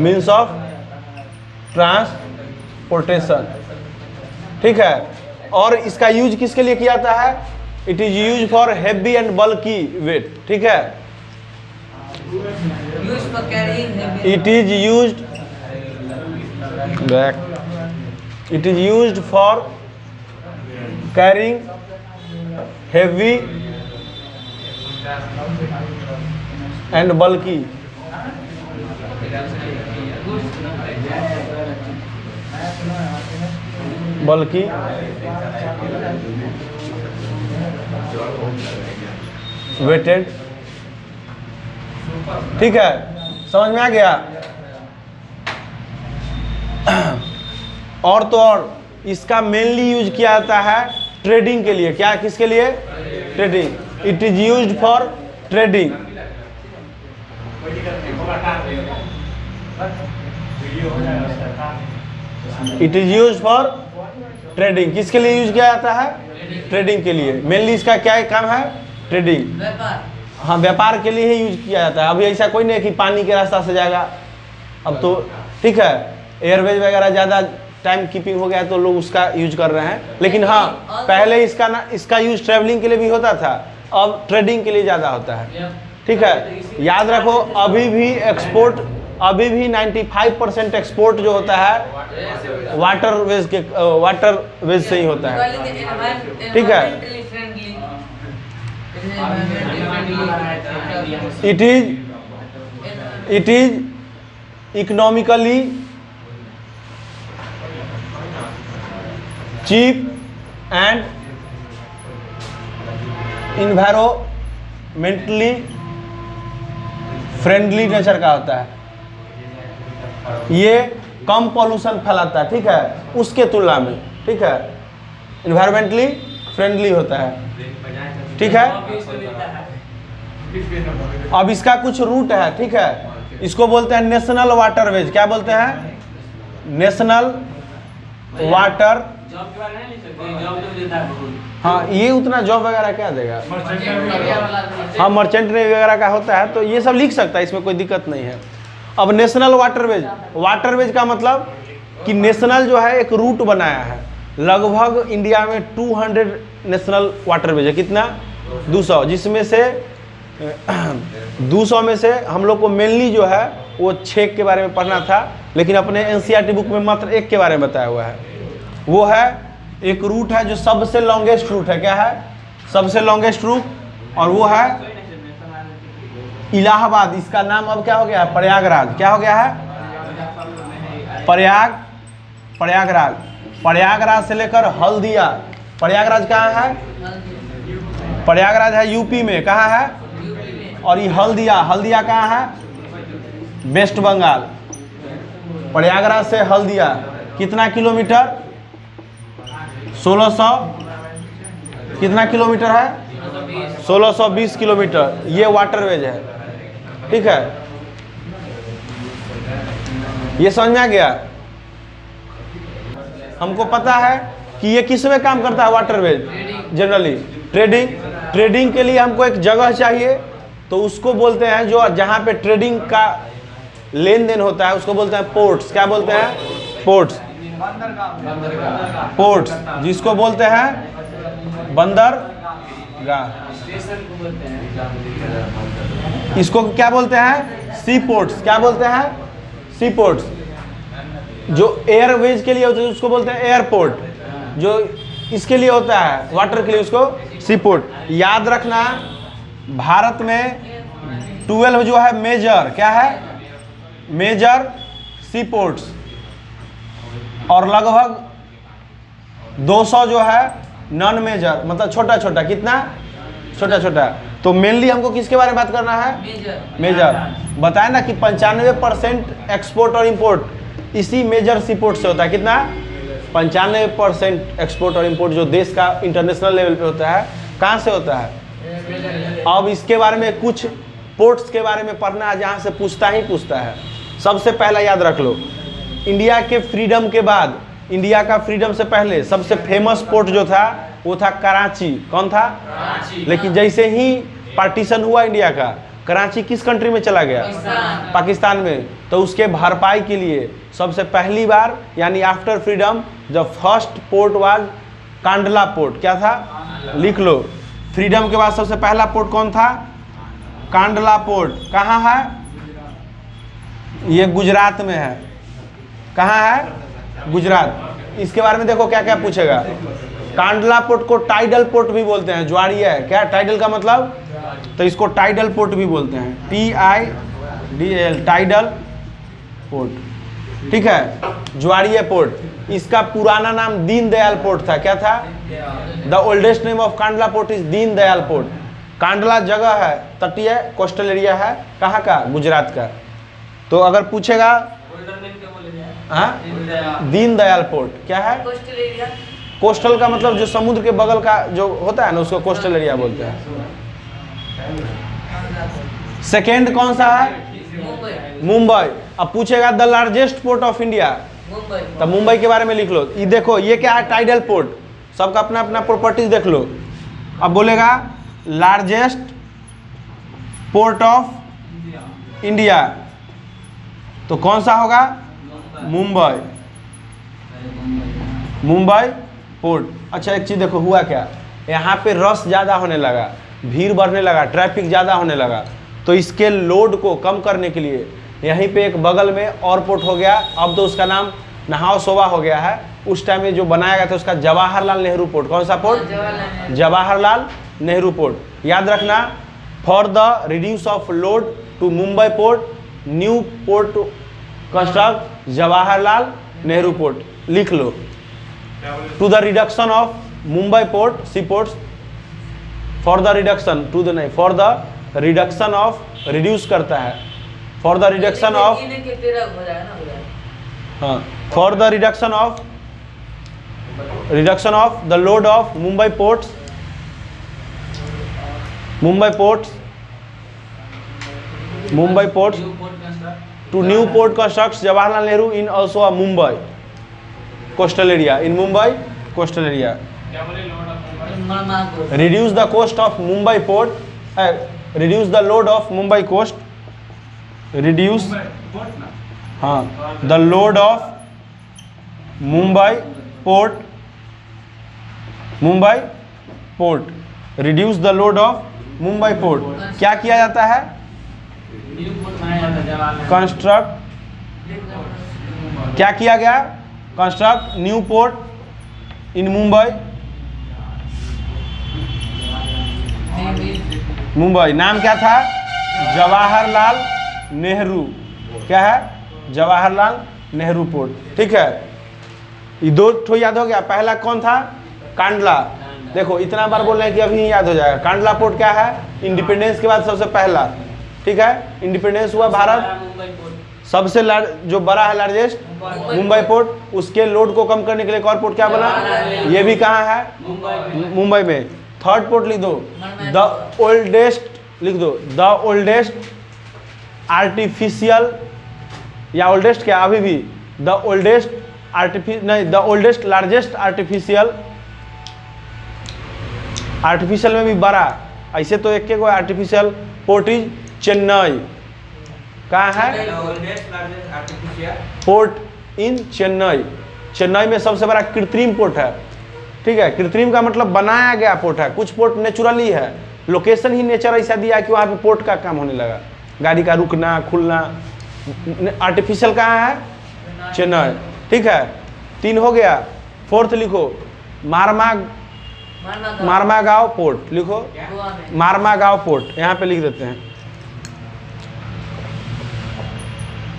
Means of transportation. ठीक है, और इसका use किसके लिए किया जाता है, it is use for heavy and bulky weight. ठीक है, Used for carrying heavy. it is used back, it is used for carrying heavy and bulky weighted। ठीक है, समझ में आ गया। और तो और इसका मेनली यूज किया जाता है ट्रेडिंग के लिए। क्या, किसके लिए, trading. It is used for trading. It is used for trading. किसके लिए यूज किया जाता है, ट्रेडिंग के लिए। मेनली इसका क्या काम है, ट्रेडिंग। व्यापार। हाँ, व्यापार के लिए ही यूज किया जाता है। अभी ऐसा कोई नहीं कि पानी के रास्ता से जाएगा अब तो। ठीक है, एयरवेज वगैरह ज़्यादा टाइम कीपिंग हो गया है तो लोग उसका यूज कर रहे हैं, लेकिन हाँ पहले इसका यूज ट्रैवलिंग के लिए भी होता था, अब ट्रेडिंग के लिए ज़्यादा होता है। ठीक है, याद रखो अभी भी 95% एक्सपोर्ट जो होता है वाटरवेज से ही होता है। ठीक है, it is economically cheap and environmentally friendly nature का होता है, ये कम पॉल्यूशन फैलाता है, ठीक है, उसके तुलना में, ठीक है, इन्वायरमेंटली फ्रेंडली होता है, ठीक है। अब इसका कुछ रूट है, ठीक है, इसको बोलते हैं नेशनल वाटरवेज। क्या बोलते हैं? National water. जॉब के बारे में नहीं लिख सकते, जॉब तो देता है बहुत। हाँ, ये उतना जॉब वगैरह क्या देगा? हाँ हाँ, मर्चेंट नेवी वगैरह का होता है, तो ये सब लिख सकता है, इसमें कोई दिक्कत नहीं है। अब नेशनल वाटरवेज, वाटरवेज का मतलब कि नेशनल जो है एक रूट बनाया है, लगभग इंडिया में 200 नेशनल वाटरवेज है। कितना? 200, जिसमें से 200 में से हम लोग को मेनली जो है वो 6 के बारे में पढ़ना था, लेकिन अपने एनसीईआरटी बुक में मात्र 1 के बारे में बताया हुआ है। वो है एक रूट है जो सबसे लॉन्गेस्ट रूट है। क्या है? सबसे लॉन्गेस्ट रूट, और वो है इलाहाबाद। इसका नाम अब क्या हो गया है? प्रयागराज। क्या हो गया है? प्रयागराज। प्रयागराज से लेकर हल्दिया। प्रयागराज कहाँ है? प्रयागराज है यूपी में। कहाँ है? और ये हल्दिया कहाँ है? वेस्ट बंगाल। प्रयागराज से हल्दिया कितना किलोमीटर? 1600 कितना किलोमीटर है? 1620 किलोमीटर। ये वाटरवेज है, ठीक है। ये समझ में आ गया? हमको पता है कि ये किस में काम करता है वाटरवेज? जनरली ट्रेडिंग के लिए हमको एक जगह चाहिए, तो उसको बोलते हैं जो जहाँ पे ट्रेडिंग का लेन देन होता है उसको बोलते हैं पोर्ट्स। क्या बोलते हैं? पोर्ट्स। जिसको बोलते हैं बंदरगाह। इसको क्या बोलते हैं? सी पोर्ट्स। क्या बोलते हैं? सी पोर्ट्स। जो एयरवेज के लिए होता है उसको बोलते हैं एयरपोर्ट। जो इसके लिए होता है वाटर के लिए उसको सी पोर्ट। याद रखना, भारत में 12 जो है मेजर, क्या है? मेजर सी पोर्ट्स, और लगभग 200 जो है नॉन मेजर, मतलब छोटा छोटा। कितना? छोटा छोटा। तो मेनली हमको किसके बारे में बात करना है? मेजर। बताया ना कि 95% एक्सपोर्ट और इंपोर्ट इसी मेजर सी पोर्ट से होता है। कितना? 95% एक्सपोर्ट और इंपोर्ट जो देश का इंटरनेशनल लेवल पे होता है, कहाँ से होता है? अब इसके बारे में कुछ पोर्ट्स के बारे में पढ़ना है, जहाँ से पूछता है। सबसे पहला याद रख लो, इंडिया के फ्रीडम के बाद, इंडिया का फ्रीडम से पहले सबसे फेमस पोर्ट जो था वो था कराची। कौन था? कराची। लेकिन जैसे ही पार्टीशन हुआ इंडिया का, कराची किस कंट्री में चला गया? पाकिस्तान में। तो उसके भरपाई के लिए सबसे पहली बार, यानी आफ्टर फ्रीडम, जब first port was Kandla port. क्या था? लिख लो, फ्रीडम के बाद सबसे पहला पोर्ट कौन था? कांडला पोर्ट। कहाँ है? ये गुजरात में है। कहाँ है? गुजरात। इसके बारे में देखो क्या क्या पूछेगा। कांडला पोर्ट को टाइडल पोर्ट भी बोलते हैं। ज्वारीय है। क्या टाइडल का मतलब? तो इसको टाइडल पोर्ट भी बोलते हैं, TIDL, टाइडल पोर्ट, ठीक है। ज्वारीय पोर्ट। इसका पुराना नाम दीनदयाल पोर्ट था। क्या था? The oldest name of Kandla port is Deendayal port. Kandla जगह है, तटीय कोस्टल एरिया है। कहाँ का? गुजरात का। तो अगर पूछेगा, हाँ, दीनदयाल पोर्ट क्या है? Coastal area. कोस्टल का मतलब जो समुद्र के बगल का जो होता है ना, उसको कोस्टल एरिया बोलते हैं। सेकेंड कौन सा है? मुंबई। अब पूछेगा the largest port of India, तो मुंबई के बारे में लिख लो। ये देखो, ये क्या है? Tidal port. सबका अपना अपना प्रॉपर्टीज देख लो। अब बोलेगा लार्जेस्ट पोर्ट ऑफ इंडिया, तो कौन सा होगा? मुंबई। मुंबई पोर्ट। अच्छा, एक चीज़ देखो, हुआ क्या, यहाँ पे रश ज़्यादा होने लगा, भीड़ बढ़ने लगा, ट्रैफिक ज़्यादा होने लगा। तो इसके लोड को कम करने के लिए यहीं पे एक बगल में और पोर्ट हो गया। अब तो उसका नाम नहाओ सोवा हो गया है। उस टाइम में जो बनाया गया था उसका जवाहरलाल नेहरू पोर्ट। कौन सा पोर्ट? जवाहरलाल नेहरू पोर्ट। याद रखना, for the reduce of load to Mumbai port, new port construct Jawaharlal Nehru port. लिख लो। To the reduction of Mumbai port sea ports, for the reduction, to the नहीं, for the reduction of reduce करता है। For the reduction of, इन्हें के 13 हो जाएगा ना भैया। हाँ, for the reduction of the load of Mumbai ports, Mumbai ports New port construct. to new port constructs Jawaharlal Nehru in also a Mumbai coastal area, in Mumbai coastal area. मरना को Reduce the cost of Mumbai port, reduce the load of Mumbai coast, reduce, हाँ, the load of Mumbai port, reduce the load of Mumbai port. क्या किया जाता है? New port बनाया जाता है जवाहरलाल। कंस्ट्रक्ट, क्या किया गया? Construct new port in Mumbai, Mumbai नाम क्या था? जवाहरलाल नेहरू। क्या है? जवाहरलाल नेहरू पोर्ट। ठीक है, ये दो ठो याद हो गया। पहला कौन था? कांडला। देखो इतना बार बोल रहे हैं कि अभी याद हो जाएगा। कांडला पोर्ट क्या है? इंडिपेंडेंस के बाद सबसे पहला। ठीक है, इंडिपेंडेंस हुआ भारत, मुंबई पोर्ट सबसे जो बड़ा है लार्जेस्ट मुंबई पोर्ट, उसके लोड को कम करने के लिए एक और पोर्ट क्या बना? ये भी कहाँ है? मुंबई में। थर्ड पोर्ट लिख दो, द ओल्डेस्ट, लिख दो द ओल्डेस्ट आर्टिफिशियल, या ओल्डेस्ट क्या अभी भी, द ओल्डेस्ट नहीं, द ओल्डेस्ट लार्जेस्ट आर्टिफिशियल में भी बड़ा, ऐसे तो एक आर्टिफिशियल पोर्ट इज चेन्नई। कहाँ है? Port in Chennai. चेन्नई में सबसे बड़ा कृत्रिम पोर्ट है। ठीक है, कृत्रिम का मतलब बनाया गया पोर्ट है। कुछ पोर्ट नेचुरली है, लोकेशन ही नेचर ऐसा दिया कि वहाँ पे पोर्ट का काम होने लगा, गाड़ी का रुकना खुलना। आर्टिफिशियल कहाँ है? चेन्नई। ठीक है, 3 हो गया। फोर्थ लिखो, मारमागांव पोर्ट। लिखो गोवा में मारमागांव पोर्ट, यहाँ पे लिख देते हैं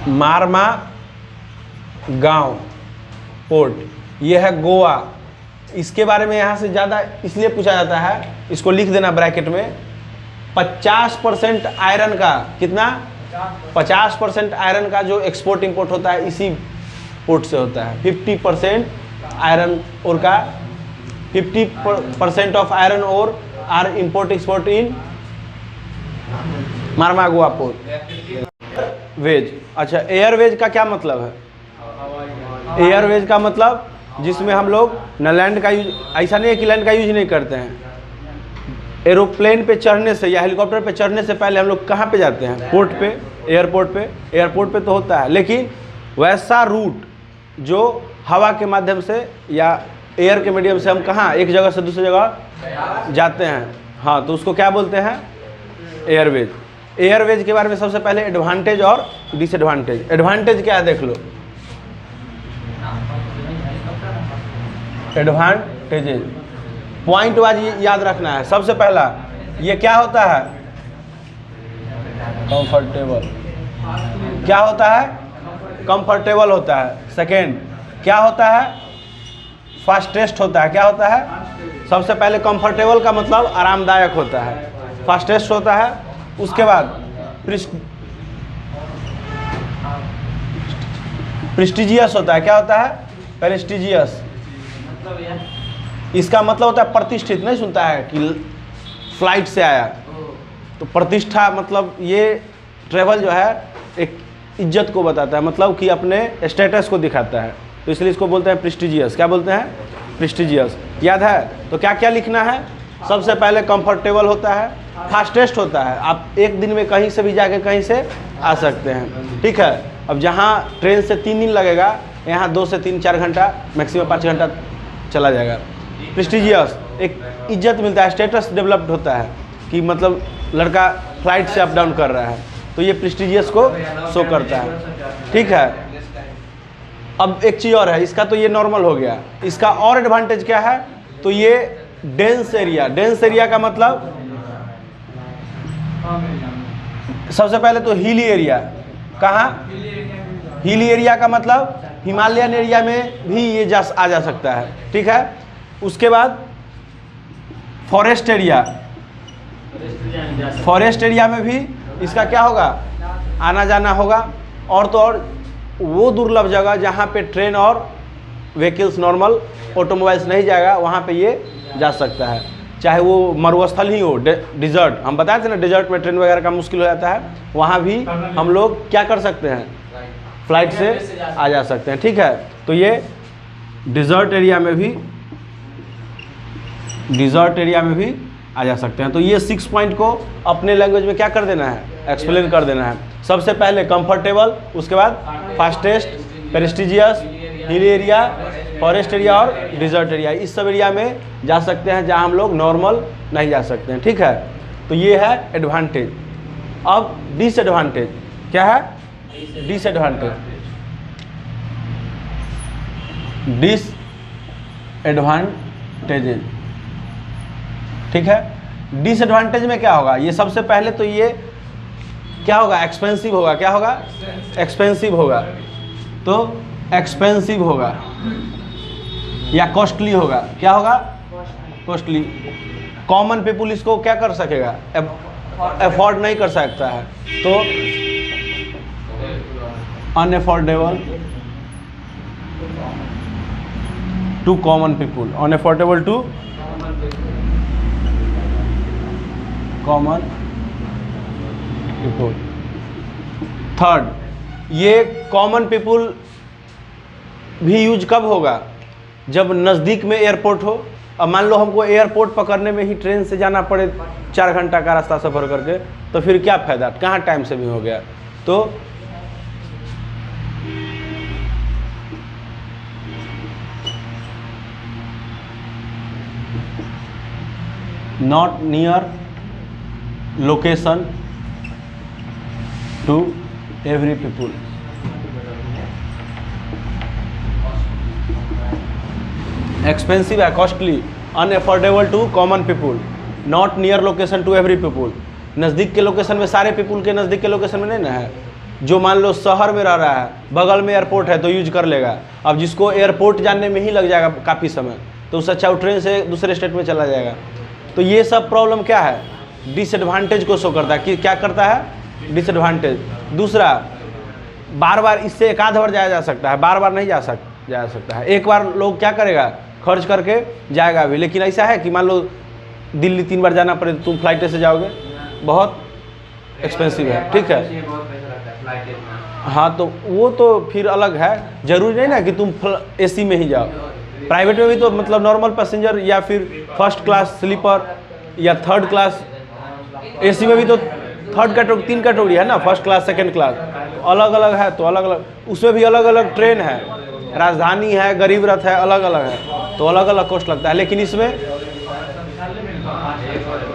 मारमागांव पोर्ट, ये है गोवा। इसके बारे में यहाँ से ज़्यादा इसलिए पूछा जाता है, इसको लिख देना ब्रैकेट में। 50% आयरन का, कितना? 50% आयरन का जो एक्सपोर्ट इंपोर्ट होता है इसी पोर्ट से होता है। 50% आयरन और का 50% of iron ore are import export in Mormugao port. Ways, अच्छा एयरवेज का क्या मतलब है? एयरवेज का मतलब जिसमें हम लोग न लैंड का यूज, ऐसा नहीं है कि लैंड का यूज नहीं करते हैं। एरोप्लेन पे चढ़ने से या हेलीकॉप्टर पे चढ़ने से पहले हम लोग कहाँ पे जाते हैं? पोर्ट पे, एयरपोर्ट पे। एयरपोर्ट पे तो होता है, लेकिन वैसा रूट जो हवा के माध्यम से या एयर के मीडियम से हम कहाँ एक जगह से दूसरी जगह जाते हैं, हाँ, तो उसको क्या बोलते हैं? एयरवेज। एयरवेज के बारे में सबसे पहले एडवांटेज और डिसएडवांटेज। एडवांटेज क्या है देख लो, एडवांटेजेज पॉइंट वाइज याद रखना है। सबसे पहला ये क्या होता है? कंफर्टेबल। क्या होता है? कंफर्टेबल होता है। सेकेंड क्या होता है? फास्टेस्ट होता है। क्या होता है? सबसे पहले कंफर्टेबल का मतलब आरामदायक होता है, फास्टेस्ट होता है। उसके बाद प्रेस्टिजियस होता है। क्या होता है? प्रेस्टिजियस। इसका मतलब होता है प्रतिष्ठित। नहीं सुनता है कि फ्लाइट से आया, तो प्रतिष्ठा मतलब ये ट्रेवल जो है एक इज्जत को बताता है, मतलब कि अपने स्टेटस को दिखाता है, तो इसलिए इसको बोलते हैं प्रेस्टिजियस। क्या बोलते हैं? प्रेस्टिजियस। याद है? तो क्या क्या लिखना है? सबसे पहले कंफर्टेबल होता है, फास्टेस्ट होता है, आप एक दिन में कहीं से भी जाके कहीं से आ सकते हैं। ठीक है, अब जहाँ ट्रेन से 3 दिन लगेगा, यहाँ 2 से 3-4 घंटा, मैक्सिमम 5 घंटा चला जाएगा। प्रेस्टिजियस, एक इज्जत मिलता है, स्टेटस डेवलप्ड होता है कि मतलब लड़का फ्लाइट से अप डाउन कर रहा है, तो ये प्रेस्टिजियस को शो करता है। ठीक है, अब एक चीज़ और है, इसका तो ये नॉर्मल हो गया। इसका और एडवांटेज क्या है? तो ये डेंस एरिया। डेंस एरिया का मतलब सबसे पहले तो हिली एरिया। कहाँ? हिली एरिया का मतलब हिमालयन एरिया में भी ये आ जा सकता है। ठीक है, उसके बाद फॉरेस्ट एरिया। फॉरेस्ट एरिया में भी इसका क्या होगा, आना जाना होगा। और तो और वो दुर्लभ जगह जहाँ पे ट्रेन और व्हीकल्स नॉर्मल ऑटोमोबाइल्स नहीं जाएगा, वहाँ पे ये जा सकता है। चाहे वो मरुस्थल ही हो, डिजर्ट, हम बताए थे ना डिजर्ट में ट्रेन वगैरह का मुश्किल हो जाता है, वहाँ भी हम लोग क्या कर सकते हैं, फ्लाइट से आ जा सकते हैं। ठीक है, तो ये डिजर्ट एरिया में भी आ जा सकते हैं। तो ये 6 पॉइंट को अपने लैंग्वेज में क्या कर देना है, एक्सप्लेन कर देना है। सबसे पहले कंफर्टेबल, उसके बाद fastest, prestigious, hill area, forest area और डिजर्ट एरिया, इस सब एरिया में जा सकते हैं जहां हम लोग नॉर्मल नहीं जा सकते हैं। ठीक है, तो ये है एडवांटेज। अब डिसएडवांटेज क्या है, डिसएडवांटेजेज। ठीक है, डिसएडवांटेज में क्या होगा, ये सबसे पहले तो ये क्या होगा, एक्सपेंसिव होगा। क्या होगा, एक्सपेंसिव होगा। तो एक्सपेंसिव होगा या कॉस्टली होगा। क्या होगा, कॉस्टली। कॉमन पीपुल इसको क्या कर सकेगा, अफोर्ड नहीं कर सकता है, तो unaffordable to common people, unaffordable to common people. Third, ये कॉमन पीपुल भी यूज कब होगा, जब नज़दीक में एयरपोर्ट हो। अब मान लो हमको एयरपोर्ट पकड़ने में ही ट्रेन से जाना पड़े 4 घंटा का रास्ता सफ़र करके, तो फिर क्या फ़ायदा, कहाँ टाइम से भी हो गया। तो not near location to every people. Expensive है, costly, unaffordable to common people, not near location to every people. नज़दीक के लोकेशन में, सारे पीपुल के नज़दीक के लोकेशन में नहीं ना है। जो मान लो शहर में रह रहा है, बगल में एयरपोर्ट है तो यूज कर लेगा। अब जिसको एयरपोर्ट जाने में ही लग जाएगा काफ़ी समय, तो उससे अच्छा वो ट्रेन से दूसरे स्टेट में चला जाएगा। तो ये सब प्रॉब्लम क्या है, डिसएडवांटेज को शो करता है। कि क्या करता है, डिसएडवांटेज। दूसरा, बार बार इससे एक आध बार जाया जा सकता है, बार बार नहीं जा सकता है। एक बार लोग क्या करेगा, खर्च करके जाएगा भी। लेकिन ऐसा है कि मान लो दिल्ली 3 बार जाना पड़े, तुम फ्लाइट से जाओगे, बहुत एक्सपेंसिव है। ठीक है, हाँ, तो वो तो फिर अलग है। जरूरी नहीं ना कि तुम एसी में ही जाओ, प्राइवेट में भी तो मतलब नॉर्मल पैसेंजर या फिर फर्स्ट क्लास स्लीपर या थर्ड क्लास, एसी में भी तो 3 कैटेगरी है ना, फर्स्ट क्लास, सेकंड क्लास, अलग अलग है। तो अलग अलग उसमें भी अलग अलग ट्रेन है, राजधानी है, गरीब रथ है, अलग अलग है, तो अलग अलग कॉस्ट लगता है। लेकिन इसमें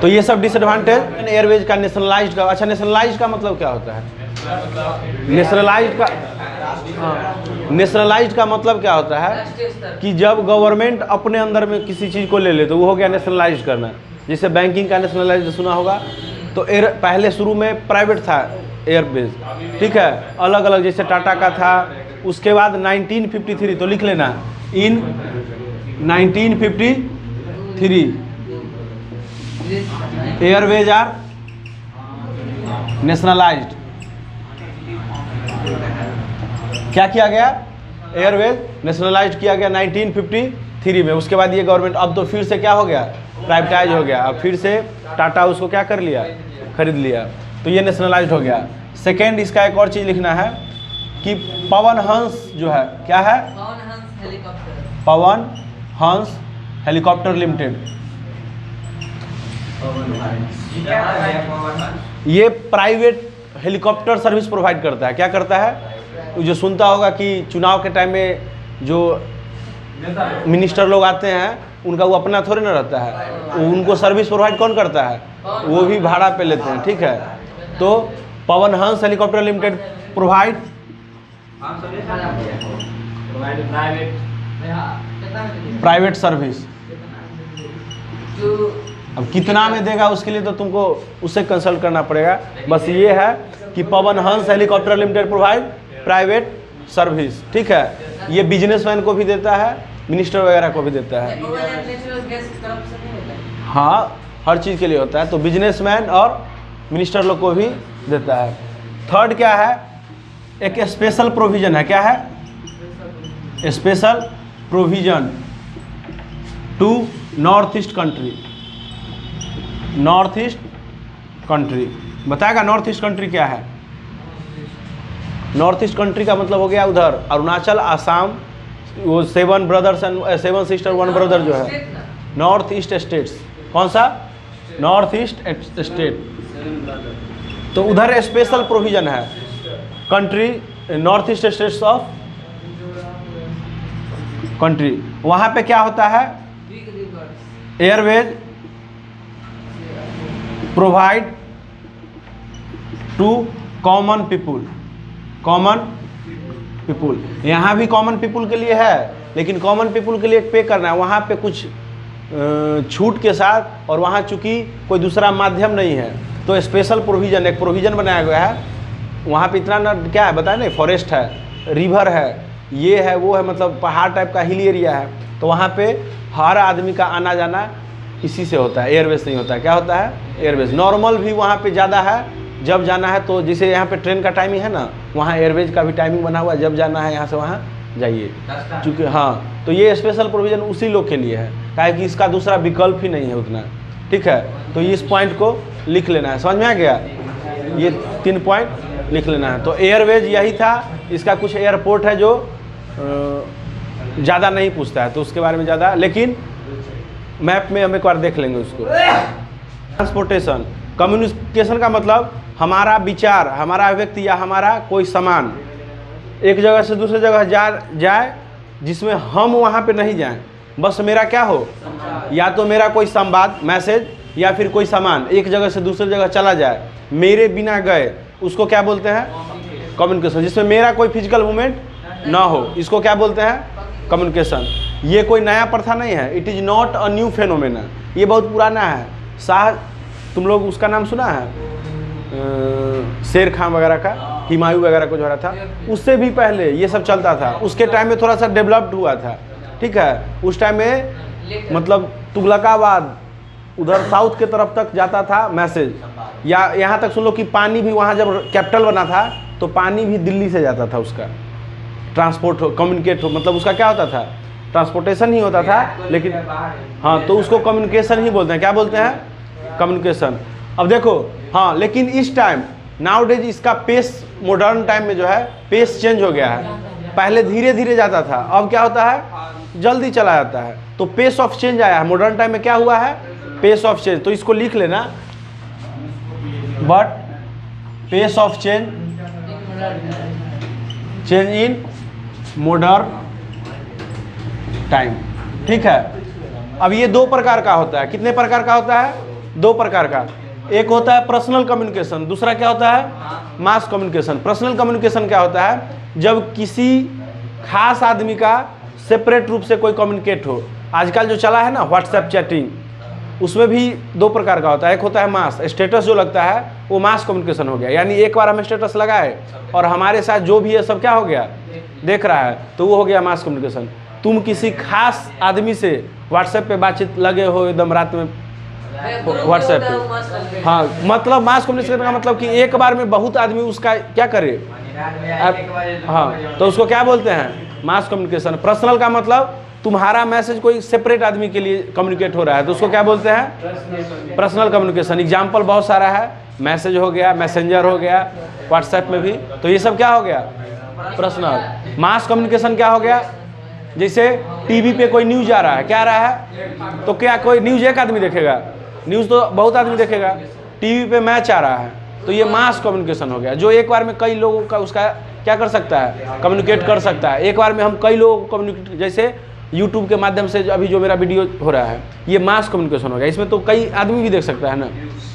तो ये सब डिसएडवांटेज एयरवेज का, नेशनलाइज्ड का। अच्छा, नेशनलाइज्ड का मतलब क्या होता है, नेशनलाइज्ड का मतलब क्या होता है कि जब गवर्नमेंट अपने अंदर में किसी चीज़ को ले ले तो वो हो गया नेशनलाइज्ड करना। जैसे बैंकिंग का नेशनलाइज्ड सुना होगा, तो पहले शुरू में प्राइवेट था एयरवेज, ठीक है, अलग अलग, जैसे टाटा का था। उसके बाद 1953, तो लिख लेना, इन 1953 एयरवेज आर नेशनलाइज्ड। क्या किया गया, एयरवेज नेशनलाइज्ड किया गया 1953 में। उसके बाद ये गवर्नमेंट, अब तो फिर से क्या हो गया, प्राइवेटाइज हो गया। अब फिर से टाटा उसको क्या कर लिया, खरीद लिया, तो ये नेशनलाइज्ड हो गया। सेकेंड, इसका एक और चीज़ लिखना है कि पवन हंस जो है, क्या है, पवन हंस हेलीकॉप्टर लिमिटेड, ये प्राइवेट हेलीकॉप्टर सर्विस प्रोवाइड करता है। क्या करता है, जो सुनता होगा कि चुनाव के टाइम में जो मिनिस्टर लोग आते हैं, उनका वो अपना थोड़े ना रहता है, उनको सर्विस प्रोवाइड कौन करता है, वो भी भाड़ा पे लेते हैं। ठीक है, तो Pawan Hans helicopter limited provide private service. अब कितना में देगा उसके लिए तो तुमको उससे कंसल्ट करना पड़ेगा। बस ये है कि Pawan Hans helicopter limited provide private service. ठीक है, ये बिजनेसमैन को भी देता है, मिनिस्टर वगैरह को भी देता है। हाँ, हर चीज़ के लिए होता है। तो बिजनेसमैन और मिनिस्टर लोग को भी देता है। थर्ड क्या है, एक स्पेशल प्रोविजन है, क्या है, special provision to north east country. North east country बताएगा नॉर्थ ईस्ट कंट्री क्या है। नॉर्थ ईस्ट कंट्री का मतलब हो गया उधर अरुणाचल, आसाम, वो 7 ब्रदर्स एंड 7 सिस्टर 1 ब्रदर जो है, नॉर्थ ईस्ट स्टेट्स। कौन सा, नॉर्थ ईस्ट स्टेट। तो उधर स्पेशल प्रोविजन है country, north east states of country. वहाँ पे क्या होता है, airways provide to common people. Common people यहाँ भी कॉमन पीपुल के लिए है, लेकिन कॉमन पीपुल के लिए पे करना है वहाँ पे कुछ छूट के साथ, और वहाँ चूँकि कोई दूसरा माध्यम नहीं है तो स्पेशल प्रोविज़न, एक प्रोविज़न बनाया गया है। वहाँ पे इतना ना क्या है बताए नहीं, फॉरेस्ट है, रिवर है, ये है वो है, मतलब पहाड़ टाइप का हिल एरिया है, तो वहाँ पे हर आदमी का आना जाना इसी से होता है, एयरवेज नहीं होता है। क्या होता है, एयरवेज। नॉर्मल भी वहाँ पे ज़्यादा है, जब जाना है तो जैसे यहाँ पे ट्रेन का टाइमिंग है ना, वहाँ एयरवेज का भी टाइमिंग बना हुआ है, जब जाना है यहाँ से वहाँ जाइए। चूँकि हाँ, तो ये स्पेशल प्रोविज़न उसी लोग के लिए है, काहे कि इसका दूसरा विकल्प ही नहीं है उतना। ठीक है, तो इस पॉइंट को लिख लेना है, समझ में आ गया, ये 3 पॉइंट लिख लेना है। तो एयरवेज यही था। इसका कुछ एयरपोर्ट है जो ज़्यादा नहीं पूछता है, तो उसके बारे में ज़्यादा, लेकिन मैप में हम एक बार देख लेंगे उसको। ट्रांसपोर्टेशन, कम्युनिकेशन का मतलब हमारा विचार, हमारा व्यक्ति या हमारा कोई सामान एक जगह से दूसरे जगह जाए जिसमें हम वहाँ पे नहीं जाएं, बस मेरा क्या हो, या तो मेरा कोई संवाद, मैसेज, या फिर कोई सामान एक जगह से दूसरी जगह चला जाए मेरे बिना गए, उसको क्या बोलते हैं, कम्युनिकेशन। जिसमें मेरा कोई फिजिकल मूवमेंट ना हो, इसको क्या बोलते हैं, कम्युनिकेशन। ये कोई नया प्रथा नहीं है, it is not a new phenomena, ये बहुत पुराना है। तुम लोग उसका नाम सुना है, शेर खान वगैरह का, हुमायूं वगैरह को जो रहा था, उससे भी पहले ये सब चलता था। उसके टाइम में थोड़ा सा डेवलप्ड हुआ था, ठीक है। उस टाइम में मतलब तुगलकाबाद उधर साउथ के तरफ तक जाता था मैसेज, या यहाँ तक सुन लो कि पानी भी वहाँ जब कैपिटल बना था तो पानी भी दिल्ली से जाता था, उसका ट्रांसपोर्ट हो, कम्युनिकेट हो, मतलब उसका क्या होता था, ट्रांसपोर्टेशन ही होता था। लेकिन हाँ, तो उसको कम्युनिकेशन ही बोलते हैं, क्या बोलते हैं, कम्युनिकेशन। अब देखो हाँ, लेकिन इस टाइम नाउ डेज इसका पेस मॉडर्न टाइम में जो है पेस चेंज हो गया है। पहले धीरे धीरे जाता था, अब क्या होता है, जल्दी चला जाता है। तो पेस ऑफ चेंज आया है मॉडर्न टाइम में, क्या हुआ है, पेस ऑफ चेंज। तो इसको लिख लेना, but pace of change in modern time. ठीक है। अब ये 2 प्रकार का होता है। कितने प्रकार का होता है, 2 प्रकार का। एक होता है पर्सनल कम्युनिकेशन, दूसरा क्या होता है, मास कम्युनिकेशन। पर्सनल कम्युनिकेशन क्या होता है, जब किसी खास आदमी का सेपरेट रूप से कोई कम्युनिकेट हो। आजकल जो चला है ना व्हाट्सएप चैटिंग, उसमें भी 2 प्रकार का होता है। एक होता है मास, स्टेटस जो लगता है वो मास कम्युनिकेशन हो गया, यानी एक बार हम स्टेटस लगाए और हमारे साथ जो भी है सब क्या हो गया, देख रहा है, तो वो हो गया मास कम्युनिकेशन। तुम किसी खास आदमी से व्हाट्सएप पे बातचीत लगे हो एकदम रात में व्हाट्सएप पे, हाँ, मतलब मास कम्युनिकेशन का मतलब कि एक बार में बहुत आदमी उसका क्या करे, हाँ, तो उसको क्या बोलते हैं, मास कम्युनिकेशन। पर्सनल का मतलब तुम्हारा मैसेज कोई सेपरेट आदमी के लिए कम्युनिकेट हो रहा है, तो उसको क्या बोलते हैं, पर्सनल कम्युनिकेशन। एग्जाम्पल बहुत सारा है, मैसेज हो गया, मैसेंजर हो गया, व्हाट्सएप में भी, तो ये सब क्या हो गया, पर्सनल। मास कम्युनिकेशन क्या हो गया, जैसे टीवी पे कोई न्यूज आ रहा है, क्या आ रहा है, तो क्या कोई न्यूज एक आदमी देखेगा, न्यूज़ तो बहुत आदमी देखेगा। टीवी पे मैच आ रहा है, तो ये मास कम्युनिकेशन हो गया, जो एक बार में कई लोगों का उसका क्या कर सकता है, कम्युनिकेट कर सकता है। एक बार में हम कई लोगों को कम्युनिकेट, जैसे यूट्यूब के माध्यम से अभी जो मेरा वीडियो हो रहा है, ये मास कम्युनिकेशन हो गया। इसमें तो कई आदमी भी देख सकता है ना,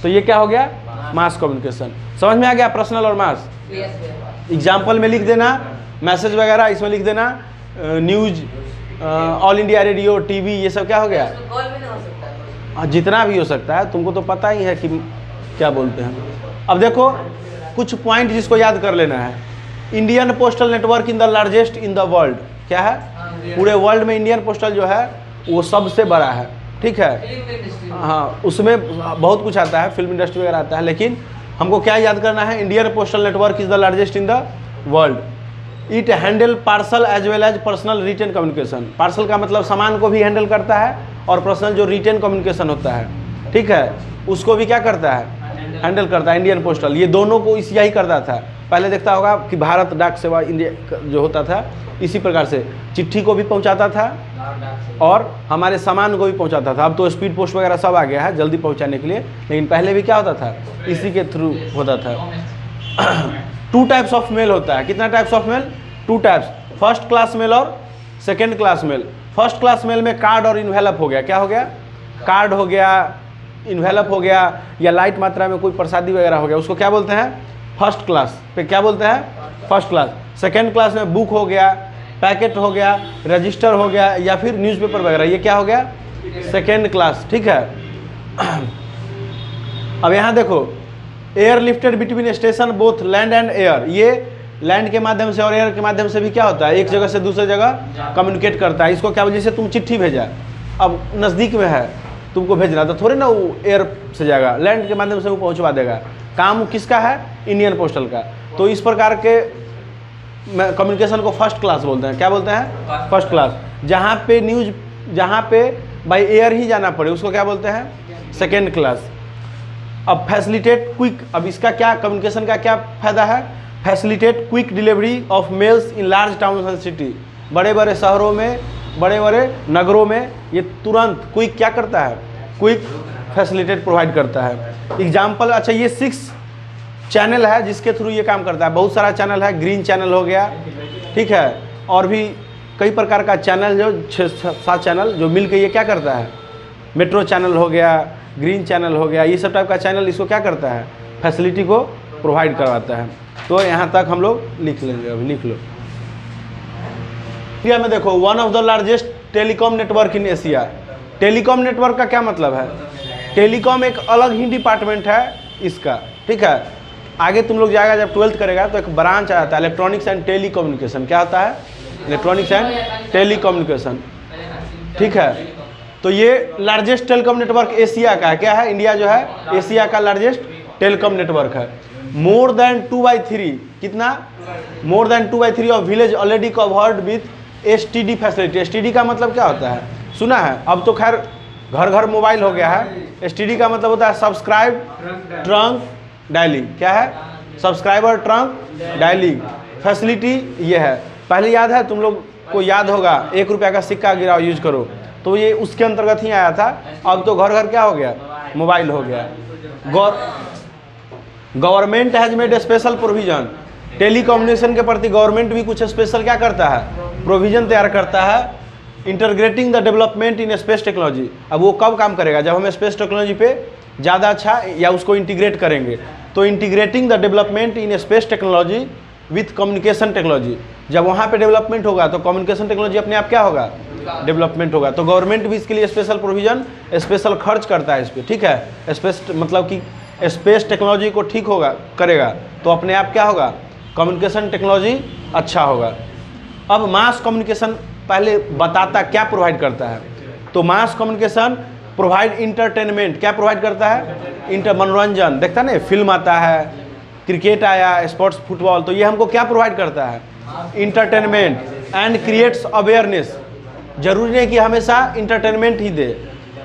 तो ये क्या हो गया, मास कम्युनिकेशन। समझ में आ गया पर्सनल और मास। एग्जाम्पल में लिख देना, मैसेज वगैरह इसमें लिख देना, news, all India radio, TV, ये सब क्या हो गया, जितना भी हो सकता है, तुमको तो पता ही है कि क्या बोलते हैं। अब देखो कुछ पॉइंट जिसको याद कर लेना है। Indian postal network in the largest in the world, क्या है, पूरे वर्ल्ड में इंडियन पोस्टल जो है वो सबसे बड़ा है, ठीक है। हाँ, उसमें बहुत कुछ आता है, फिल्म इंडस्ट्री वगैरह आता है, लेकिन हमको क्या याद करना है, Indian postal network is the largest in the world. It handle parcel as well as personal written communication. Parcel का मतलब सामान को भी हैंडल करता है और पर्सनल जो रिटेन कम्युनिकेशन होता है, ठीक है, उसको भी क्या करता है, हैंडल करता है इंडियन पोस्टल। ये दोनों को इस यही करता था। पहले देखता होगा कि भारत डाक सेवा इंडिया जो होता था इसी प्रकार से चिट्ठी को भी पहुंचाता था और हमारे सामान को भी पहुंचाता था। अब तो स्पीड पोस्ट वगैरह सब आ गया है जल्दी पहुंचाने के लिए, लेकिन पहले भी क्या होता था, इसी के थ्रू होता था। 2 टाइप्स ऑफ मेल होता है। कितना types of mail? 2 types, first class mail और second class mail. First class mail में कार्ड और इन्वेलप हो गया, क्या हो गया, कार्ड हो गया, इन्वेलप हो गया, या लाइट मात्रा में कोई प्रसादी वगैरह हो गया, उसको क्या बोलते हैं, फर्स्ट क्लास पे क्या बोलते हैं, फर्स्ट क्लास। सेकेंड क्लास में बुक हो गया, पैकेट हो गया, रजिस्टर हो गया, या फिर न्यूज़पेपर वगैरह, ये क्या हो गया, सेकेंड क्लास, ठीक है। अब यहाँ देखो, air lifted between station both land and air, ये लैंड के माध्यम से और एयर के माध्यम से भी क्या होता है, एक जगह से दूसरे जगह कम्युनिकेट करता है। इसको क्या बोलते हैं, जैसे तुम चिट्ठी भेजा, अब नज़दीक में है तुमको भेजना, तो थोड़ी ना वो एयर से जाएगा, लैंड के माध्यम से वो पहुंचवा देगा। काम किसका है, इंडियन पोस्टल का। तो इस प्रकार के कम्युनिकेशन को फर्स्ट क्लास बोलते हैं। क्या बोलते हैं, फर्स्ट क्लास। जहाँ पे न्यूज, जहाँ पे बाई एयर ही जाना पड़े, उसको क्या बोलते हैं, सेकेंड क्लास। अब फैसिलिटेट क्विक, अब इसका क्या, कम्युनिकेशन का क्या फ़ायदा है, facilitate quick delivery of males in large town and city. बड़े बड़े शहरों में, बड़े बड़े नगरों में ये तुरंत क्विक क्या करता है, क्विक फैसिलिटेट प्रोवाइड करता है। एग्जाम्पल, अच्छा ये 6 चैनल है जिसके थ्रू ये काम करता है। बहुत सारा चैनल है, ग्रीन चैनल हो गया, ठीक है, और भी कई प्रकार का चैनल, जो 6-7 चैनल जो मिल के ये क्या करता है, मेट्रो चैनल हो गया, ग्रीन चैनल हो गया, ये सब टाइप का चैनल इसको क्या करता है, फैसिलिटी को प्रोवाइड करवाता है। तो यहाँ तक हम लोग लिख लेंगे, अभी लिख लो। इंडिया में देखो, one of the largest telecom network in Asia. Telecom network का क्या मतलब है, टेलीकॉम एक अलग ही डिपार्टमेंट है इसका, ठीक है। आगे तुम लोग जाएगा, जब 12th करेगा तो एक ब्रांच आता है इलेक्ट्रॉनिक्स एंड टेलीकम्युनिकेशन। क्या होता है, इलेक्ट्रॉनिक्स एंड टेलीकम्युनिकेशन, ठीक है। तो ये लार्जेस्ट टेलीकॉम नेटवर्क एशिया का है। क्या है, इंडिया जो है एशिया का लार्जेस्ट टेलीकॉम नेटवर्क है। मोर देन 2/3, कितना, more than 2/3 of village already covered with STD facility. STD का मतलब क्या होता है, सुना है, अब तो खैर घर घर मोबाइल हो गया है। STD का मतलब होता है सब्सक्राइब ट्रंक डायलिंग। क्या है, सब्सक्राइबर ट्रंक डायलिंग फैसिलिटी ये है। पहले याद है, तुम लोग को याद होगा, 1 रुपया का सिक्का गिराओ यूज करो, तो ये उसके अंतर्गत ही आया था। अब तो घर घर क्या हो गया, मोबाइल हो गया। Government has made special provision. Telecommunication के प्रति गवर्नमेंट भी कुछ स्पेशल क्या करता है, प्रोविजन तैयार करता है। Integrating the development in space technology. अब वो कब काम करेगा, जब हम स्पेस टेक्नोलॉजी पे ज़्यादा अच्छा या उसको इंटीग्रेट करेंगे। तो integrating the development in space technology with communication technology, जब वहाँ पे डेवलपमेंट होगा तो कम्युनिकेशन टेक्नोलॉजी अपने आप क्या होगा, डेवलपमेंट होगा। तो गवर्नमेंट भी इसके लिए स्पेशल प्रोविजन, स्पेशल खर्च करता है इस पर, ठीक है। स्पेस मतलब कि स्पेस टेक्नोलॉजी को ठीक होगा करेगा तो अपने आप क्या होगा, कम्युनिकेशन टेक्नोलॉजी अच्छा होगा। अब मास कम्युनिकेशन पहले बताता क्या प्रोवाइड करता है। तो मास कम्युनिकेशन प्रोवाइड इंटरटेनमेंट, क्या प्रोवाइड करता है, मनोरंजन। देखता नहीं, फिल्म आता है, क्रिकेट आया, स्पोर्ट्स फुटबॉल, तो ये हमको क्या प्रोवाइड करता है, इंटरटेनमेंट। एंड क्रिएट्स अवेयरनेस, जरूरी नहीं कि हमेशा इंटरटेनमेंट ही दे,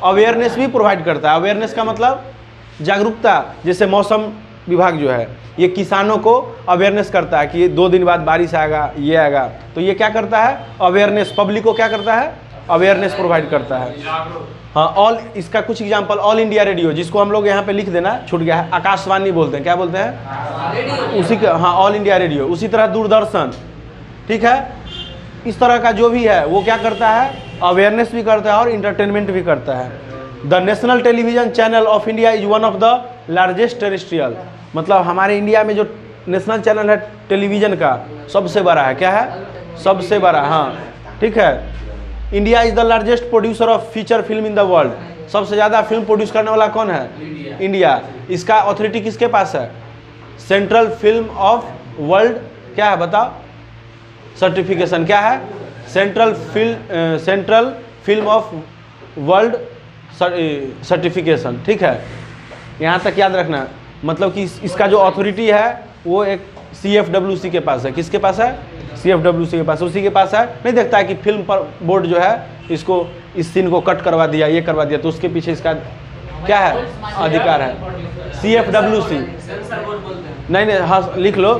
अवेयरनेस भी प्रोवाइड करता है। अवेयरनेस का मतलब जागरूकता, जैसे मौसम विभाग जो है ये किसानों को अवेयरनेस करता है कि 2 दिन बाद बारिश आएगा, ये आएगा, तो ये क्या करता है, अवेयरनेस, पब्लिक को क्या करता है, अवेयरनेस प्रोवाइड करता है। हाँ, ऑल, इसका कुछ एग्जांपल, ऑल इंडिया रेडियो, जिसको हम लोग यहाँ पे लिख देना छूट गया है, आकाशवाणी बोलते हैं, क्या बोलते हैं, उसी का, हाँ, ऑल इंडिया रेडियो। उसी तरह दूरदर्शन, ठीक है। इस तरह का जो भी है वो क्या करता है, अवेयरनेस भी करता है और इंटरटेनमेंट भी करता है। The national television channel of India is one of the largest terrestrial, मतलब हमारे इंडिया में जो नेशनल चैनल है टेलीविज़न का सबसे बड़ा है। क्या है, सबसे बड़ा, हाँ, ठीक है। India is the largest producer of feature film in the world. सबसे ज़्यादा फिल्म प्रोड्यूस करने वाला कौन है, इंडिया। इसका अथॉरिटी किसके पास है, सेंट्रल फिल्म ऑफ वर्ल्ड, क्या है बताओ, सर्टिफिकेशन, क्या है, central film of world certification, ठीक है। यहाँ तक याद रखना, मतलब कि इसका जो अथॉरिटी है वो एक CFWC के पास है। किसके पास है? CFWC के पास, उसी के पास है। नहीं देखता है कि फिल्म पर बोर्ड जो है इसको इस सीन को कट करवा दिया, ये करवा दिया, तो उसके पीछे इसका क्या है? अधिकार है। CFWC सेंसर बोर्ड बोलते हैं। नहीं, हाँ लिख लो।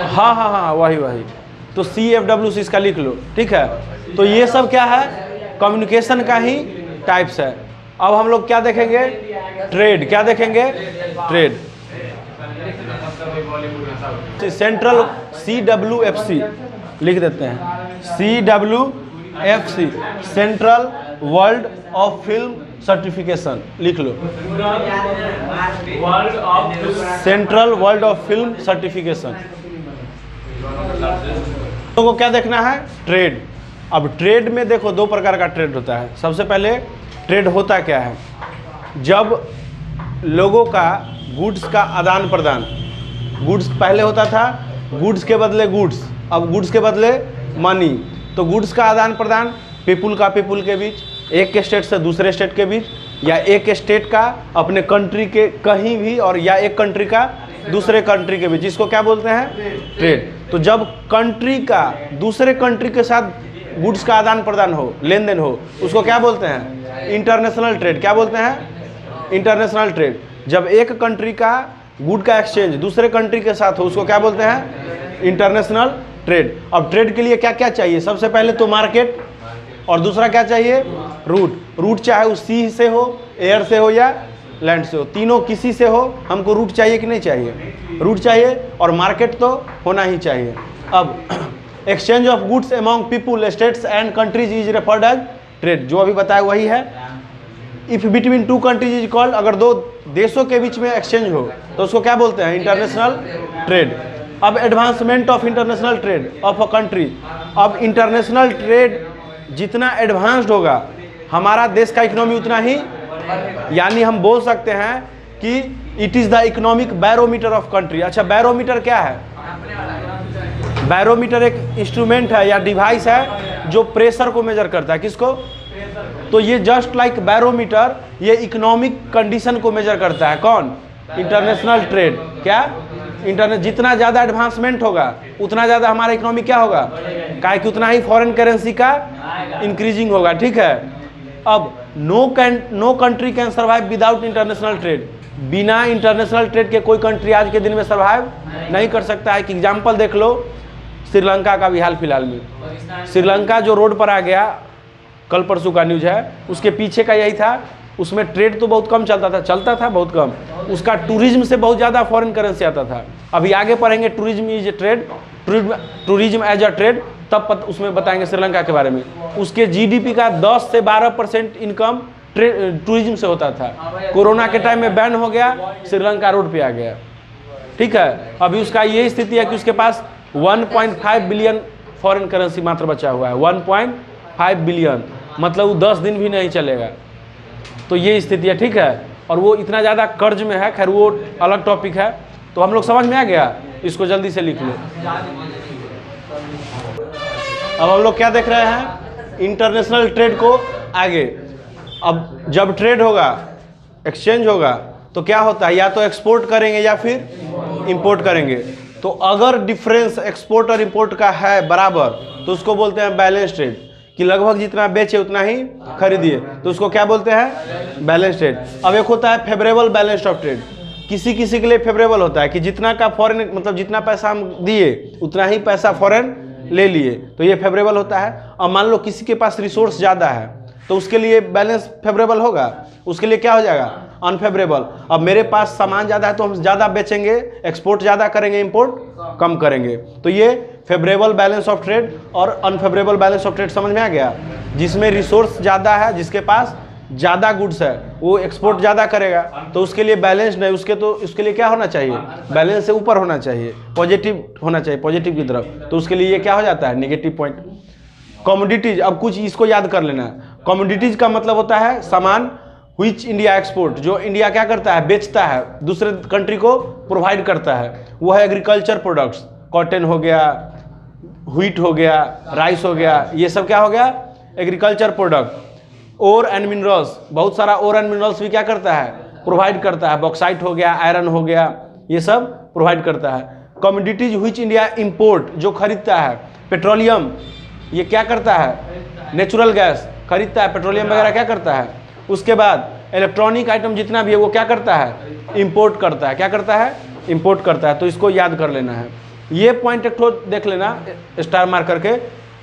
हाँ, वही। तो CFWC इसका लिख लो, ठीक है। तो ये सब क्या है? कम्युनिकेशन का ही टाइप्स है। अब हम लोग क्या देखेंगे? ट्रेड। क्या देखेंगे? ट्रेड। सेंट्रल CWFC लिख देते हैं, CWFC central world of film certification लिख लो। Central world of film certification. तो क्या देखना है? ट्रेड। अब ट्रेड में देखो दो प्रकार का ट्रेड होता है। सबसे पहले ट्रेड होता क्या है? जब लोगों का गुड्स का आदान प्रदान, गुड्स पहले होता था गुड्स के बदले गुड्स, अब गुड्स के बदले मनी। तो गुड्स का आदान प्रदान पीपुल का पीपुल के बीच, एक स्टेट से दूसरे स्टेट के बीच, या एक स्टेट का अपने कंट्री के कहीं भी, और या एक कंट्री का दूसरे कंट्री के बीच, इसको क्या बोलते हैं? ट्रेड। तो जब कंट्री का दूसरे कंट्री के साथ गुड्स का आदान प्रदान हो, लेन देन हो, उसको क्या बोलते हैं? International trade. क्या बोलते हैं? International trade. जब एक कंट्री का गुड का एक्सचेंज दूसरे कंट्री के साथ हो, उसको क्या बोलते हैं? International trade. अब ट्रेड के लिए क्या क्या चाहिए? सबसे पहले तो मार्केट, और दूसरा क्या चाहिए? रूट। रूट चाहे उस सी से हो, एयर से हो या लैंड से हो, तीनों किसी से हो, हमको रूट चाहिए कि नहीं चाहिए? रूट चाहिए, और मार्केट तो होना ही चाहिए। अब exchange of goods among people, states and countries is referred as trade. जो अभी बताया वही है। If between two countries is called, अगर दो देशों के बीच में एक्सचेंज हो तो उसको क्या बोलते हैं? International trade. अब advancement of international trade of a country. अब इंटरनेशनल ट्रेड जितना एडवांस्ड होगा हमारा देश का इकोनॉमी उतना ही, यानी हम बोल सकते हैं कि it is the economic barometer of country. अच्छा, बैरोमीटर क्या है? बैरोमीटर एक इंस्ट्रूमेंट है या डिवाइस है जो प्रेशर को मेजर करता है। किसको? तो ये जस्ट लाइक बैरोमीटर, ये इकोनॉमिक कंडीशन को मेजर करता है। कौन? International trade. क्या? इंटरनेट। जितना ज़्यादा एडवांसमेंट होगा उतना ज़्यादा हमारा इकोनॉमी क्या होगा? काहे कि उतना ही फॉरेन करेंसी का इंक्रीजिंग होगा। ठीक है। अब no country can survive without international trade. बिना इंटरनेशनल ट्रेड के कोई कंट्री आज के दिन में सर्वाइव नहीं कर सकता है। कि एग्जाम्पल देख लो श्रीलंका का भी हाल फिलहाल में। श्रीलंका जो रोड पर आ गया, कल परसों का न्यूज़ है, उसके पीछे का यही था। उसमें ट्रेड तो बहुत कम चलता था बहुत कम। उसका टूरिज्म से बहुत ज़्यादा फॉरेन करेंसी आता था। अभी आगे पढ़ेंगे tourism is a trade, tourism as a trade, तब उसमें बताएंगे श्रीलंका के बारे में। उसके GDP का 10 से 12% इनकम टूरिज्म से होता था। कोरोना के टाइम में बैन हो गया, श्रीलंका रोड पे आ गया। ठीक है। अभी उसका ये स्थिति है कि उसके पास 1.5 बिलियन फॉरेन करेंसी मात्र बचा हुआ है। 1.5 बिलियन, मतलब वो 10 दिन भी नहीं चलेगा। तो ये स्थिति है। ठीक है। और वो इतना ज़्यादा कर्ज में है, खैर वो अलग टॉपिक है। तो हम लोग समझ में आ गया, इसको जल्दी से लिख लो। अब हम लोग क्या देख रहे हैं? इंटरनेशनल ट्रेड को आगे। अब जब ट्रेड होगा, एक्सचेंज होगा, तो क्या होता है? या तो एक्सपोर्ट करेंगे या फिर इंपोर्ट करेंगे। तो अगर डिफरेंस एक्सपोर्ट और इंपोर्ट का है बराबर, तो उसको बोलते हैं बैलेंस ट्रेड। कि लगभग जितना बेचे उतना ही खरीदिए, तो उसको क्या बोलते हैं? Balance trade. अब एक होता है फेवरेबल बैलेंस ऑफ ट्रेड। किसी किसी के लिए फेवरेबल होता है कि जितना का फॉरेन, मतलब जितना पैसा हम दिए उतना ही पैसा फॉरेन ले लिए, तो ये फेवरेबल होता है। अब मान लो किसी के पास रिसोर्स ज़्यादा है, तो उसके लिए बैलेंस फेवरेबल होगा, उसके लिए क्या हो जाएगा? अनफेवरेबल। अब मेरे पास सामान ज़्यादा है तो हम ज़्यादा बेचेंगे, एक्सपोर्ट ज़्यादा करेंगे, इंपोर्ट कम करेंगे। तो ये फेवरेबल बैलेंस ऑफ ट्रेड और अनफेवरेबल बैलेंस ऑफ ट्रेड समझ में आ गया। जिसमें रिसोर्स ज़्यादा है, जिसके पास ज़्यादा गुड्स है, वो एक्सपोर्ट ज़्यादा करेगा, तो उसके लिए बैलेंस नहीं, उसके लिए क्या होना चाहिए? बैलेंस से ऊपर होना चाहिए, पॉजिटिव होना चाहिए, पॉजिटिव की तरफ। तो उसके लिए ये क्या हो जाता है? Negative point. कमोडिटीज, अब कुछ इसको याद कर लेना। कमोडिटीज का मतलब होता है सामान व्हिच इंडिया एक्सपोर्ट, जो इंडिया क्या करता है? बेचता है, दूसरे कंट्री को प्रोवाइड करता है। वो है एग्रीकल्चर प्रोडक्ट्स, कॉटन हो गया, व्हीट हो गया, राइस हो गया, ये सब क्या हो गया? Agriculture product. Ore and minerals, बहुत सारा ओर एंड मिनरल्स भी क्या करता है? प्रोवाइड करता है, बॉक्साइट हो गया, आयरन हो गया, ये सब प्रोवाइड करता है। कमोडिटीज व्हिच इंडिया इंपोर्ट, जो खरीदता है, पेट्रोलियम, ये क्या करता है, नेचुरल गैस खरीदता है, पेट्रोलियम वगैरह क्या करता है। उसके बाद इलेक्ट्रॉनिक आइटम जितना भी है वो क्या करता है, इंपोर्ट करता है, क्या करता है, इंपोर्ट करता है। तो इसको याद कर लेना है, ये पॉइंट एक ठो देख लेना स्टार मार्क करके।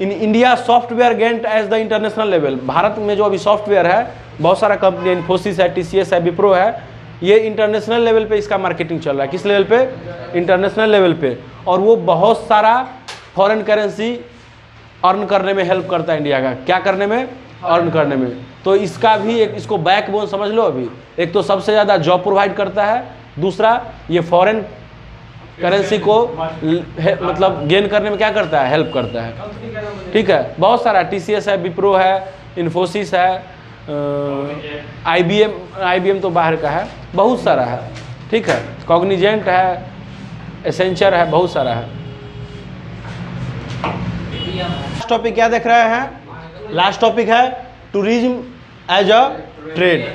In India software giant as the international level, भारत में जो अभी सॉफ्टवेयर है, बहुत सारा कंपनी, इन्फोसिस है, TCS है, विप्रो है, ये इंटरनेशनल लेवल पे इसका मार्केटिंग चल रहा है। किस लेवल पे, इंटरनेशनल लेवल पे। और वो बहुत सारा फॉरेन करेंसी अर्न करने में हेल्प करता है इंडिया का, क्या करने में, अर्न करने में। तो इसका भी एक, इसको बैकबोन समझ लो अभी। एक तो सबसे ज़्यादा जॉब प्रोवाइड करता है, दूसरा ये फॉरेन करेंसी को मतलब गेन करने में क्या करता है, हेल्प करता है। ठीक है, बहुत सारा TCS है, विप्रो है, इन्फोसिस है, IBM तो बाहर का है, बहुत सारा है। ठीक है, कॉग्निजेंट है, एसेंचर है, बहुत सारा है। लास्ट टॉपिक क्या देख रहे हैं, लास्ट टॉपिक है tourism as a trade.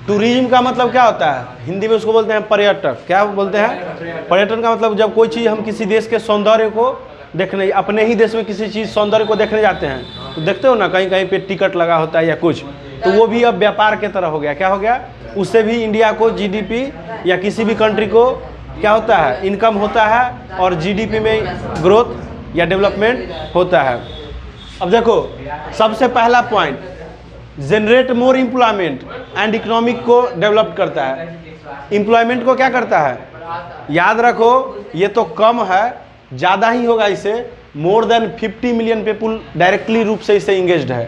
Tourism का मतलब क्या होता है, हिंदी में उसको बोलते हैं पर्यटक। क्या बोलते हैं, पर्यटन का मतलब जब कोई चीज़ हम किसी देश के सौंदर्य को देखने, अपने ही देश में किसी चीज़ सौंदर्य को देखने जाते हैं, तो देखते हो ना कहीं कहीं पे टिकट लगा होता है या कुछ, तो वो भी अब व्यापार के तरह हो गया। क्या हो गया, उससे भी इंडिया को GDP या किसी भी कंट्री को क्या होता है, इनकम होता है, और GDP में ग्रोथ या डेवलपमेंट होता है। अब देखो, सबसे पहला point, generate more employment and economic को डेवलप करता है। एम्प्लॉयमेंट को क्या करता है, याद रखो, ये तो कम है, ज़्यादा ही होगा इसे, more than 50 million people directly रूप से इससे इंगेज्ड है।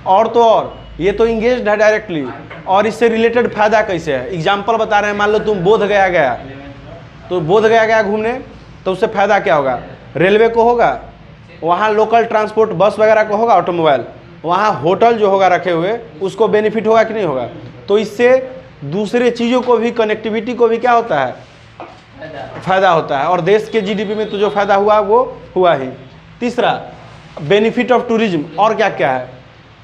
और तो और ये तो इंगेज्ड है डायरेक्टली, और इससे रिलेटेड फायदा कैसे है, एग्जाम्पल बता रहे हैं। मान लो तुम बोध गया गया, तो बोध गया घूमने, तो उससे फायदा क्या होगा, रेलवे को होगा, वहाँ लोकल ट्रांसपोर्ट बस वगैरह को होगा, ऑटोमोबाइल, वहाँ होटल जो होगा रखे हुए, उसको बेनिफिट होगा कि नहीं होगा। तो इससे दूसरे चीज़ों को भी, कनेक्टिविटी को भी क्या होता है, फायदा होता है। और देश के GDP में तो जो फायदा हुआ वो हुआ ही। तीसरा, बेनिफिट ऑफ टूरिज्म, और क्या क्या है,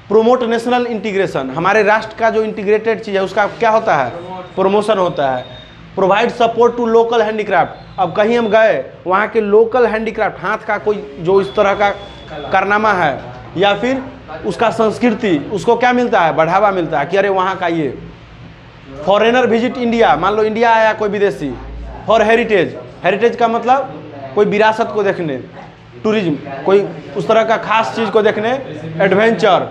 प्रोमोट नेशनल इंटीग्रेशन, हमारे राष्ट्र का जो इंटीग्रेटेड चीज़ है उसका क्या होता है, प्रमोशन होता है। Provide support to local handicraft, अब कहीं हम गए, वहाँ के लोकल हैंडीक्राफ्ट, हाथ का कोई जो इस तरह का कारनामा है, या फिर उसका संस्कृति, उसको क्या मिलता है, बढ़ावा मिलता है कि अरे वहाँ का ये। फॉरेनर विजिट इंडिया, मान लो इंडिया आया कोई विदेशी, फॉर हेरिटेज, हेरिटेज का मतलब कोई विरासत को देखने, टूरिज्म कोई उस तरह का खास चीज़ को देखने, एडवेंचर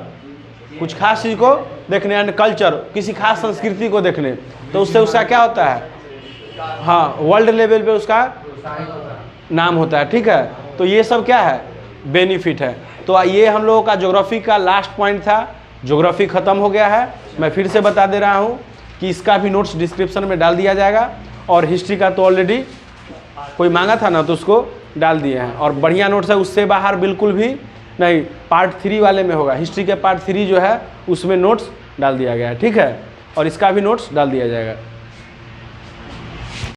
कुछ खास चीज़ को देखने, एंड कल्चर किसी खास संस्कृति को देखने, तो उससे उसका क्या होता है, हाँ, वर्ल्ड लेवल पे उसका नाम होता है। ठीक है, तो ये सब क्या है, बेनिफिट है। तो ये हम लोगों का ज्योग्राफी का लास्ट पॉइंट था। ज्योग्राफी ख़त्म हो गया है। मैं फिर से बता दे रहा हूँ कि इसका भी नोट्स डिस्क्रिप्शन में डाल दिया जाएगा, और हिस्ट्री का तो ऑलरेडी कोई मांगा था ना, तो उसको डाल दिए हैं। और बढ़िया नोट्स है, उससे बाहर बिल्कुल भी नहीं। पार्ट 3 वाले में होगा, हिस्ट्री के पार्ट 3 जो है उसमें नोट्स डाल दिया गया है। ठीक है, और इसका भी नोट्स डाल दिया जाएगा।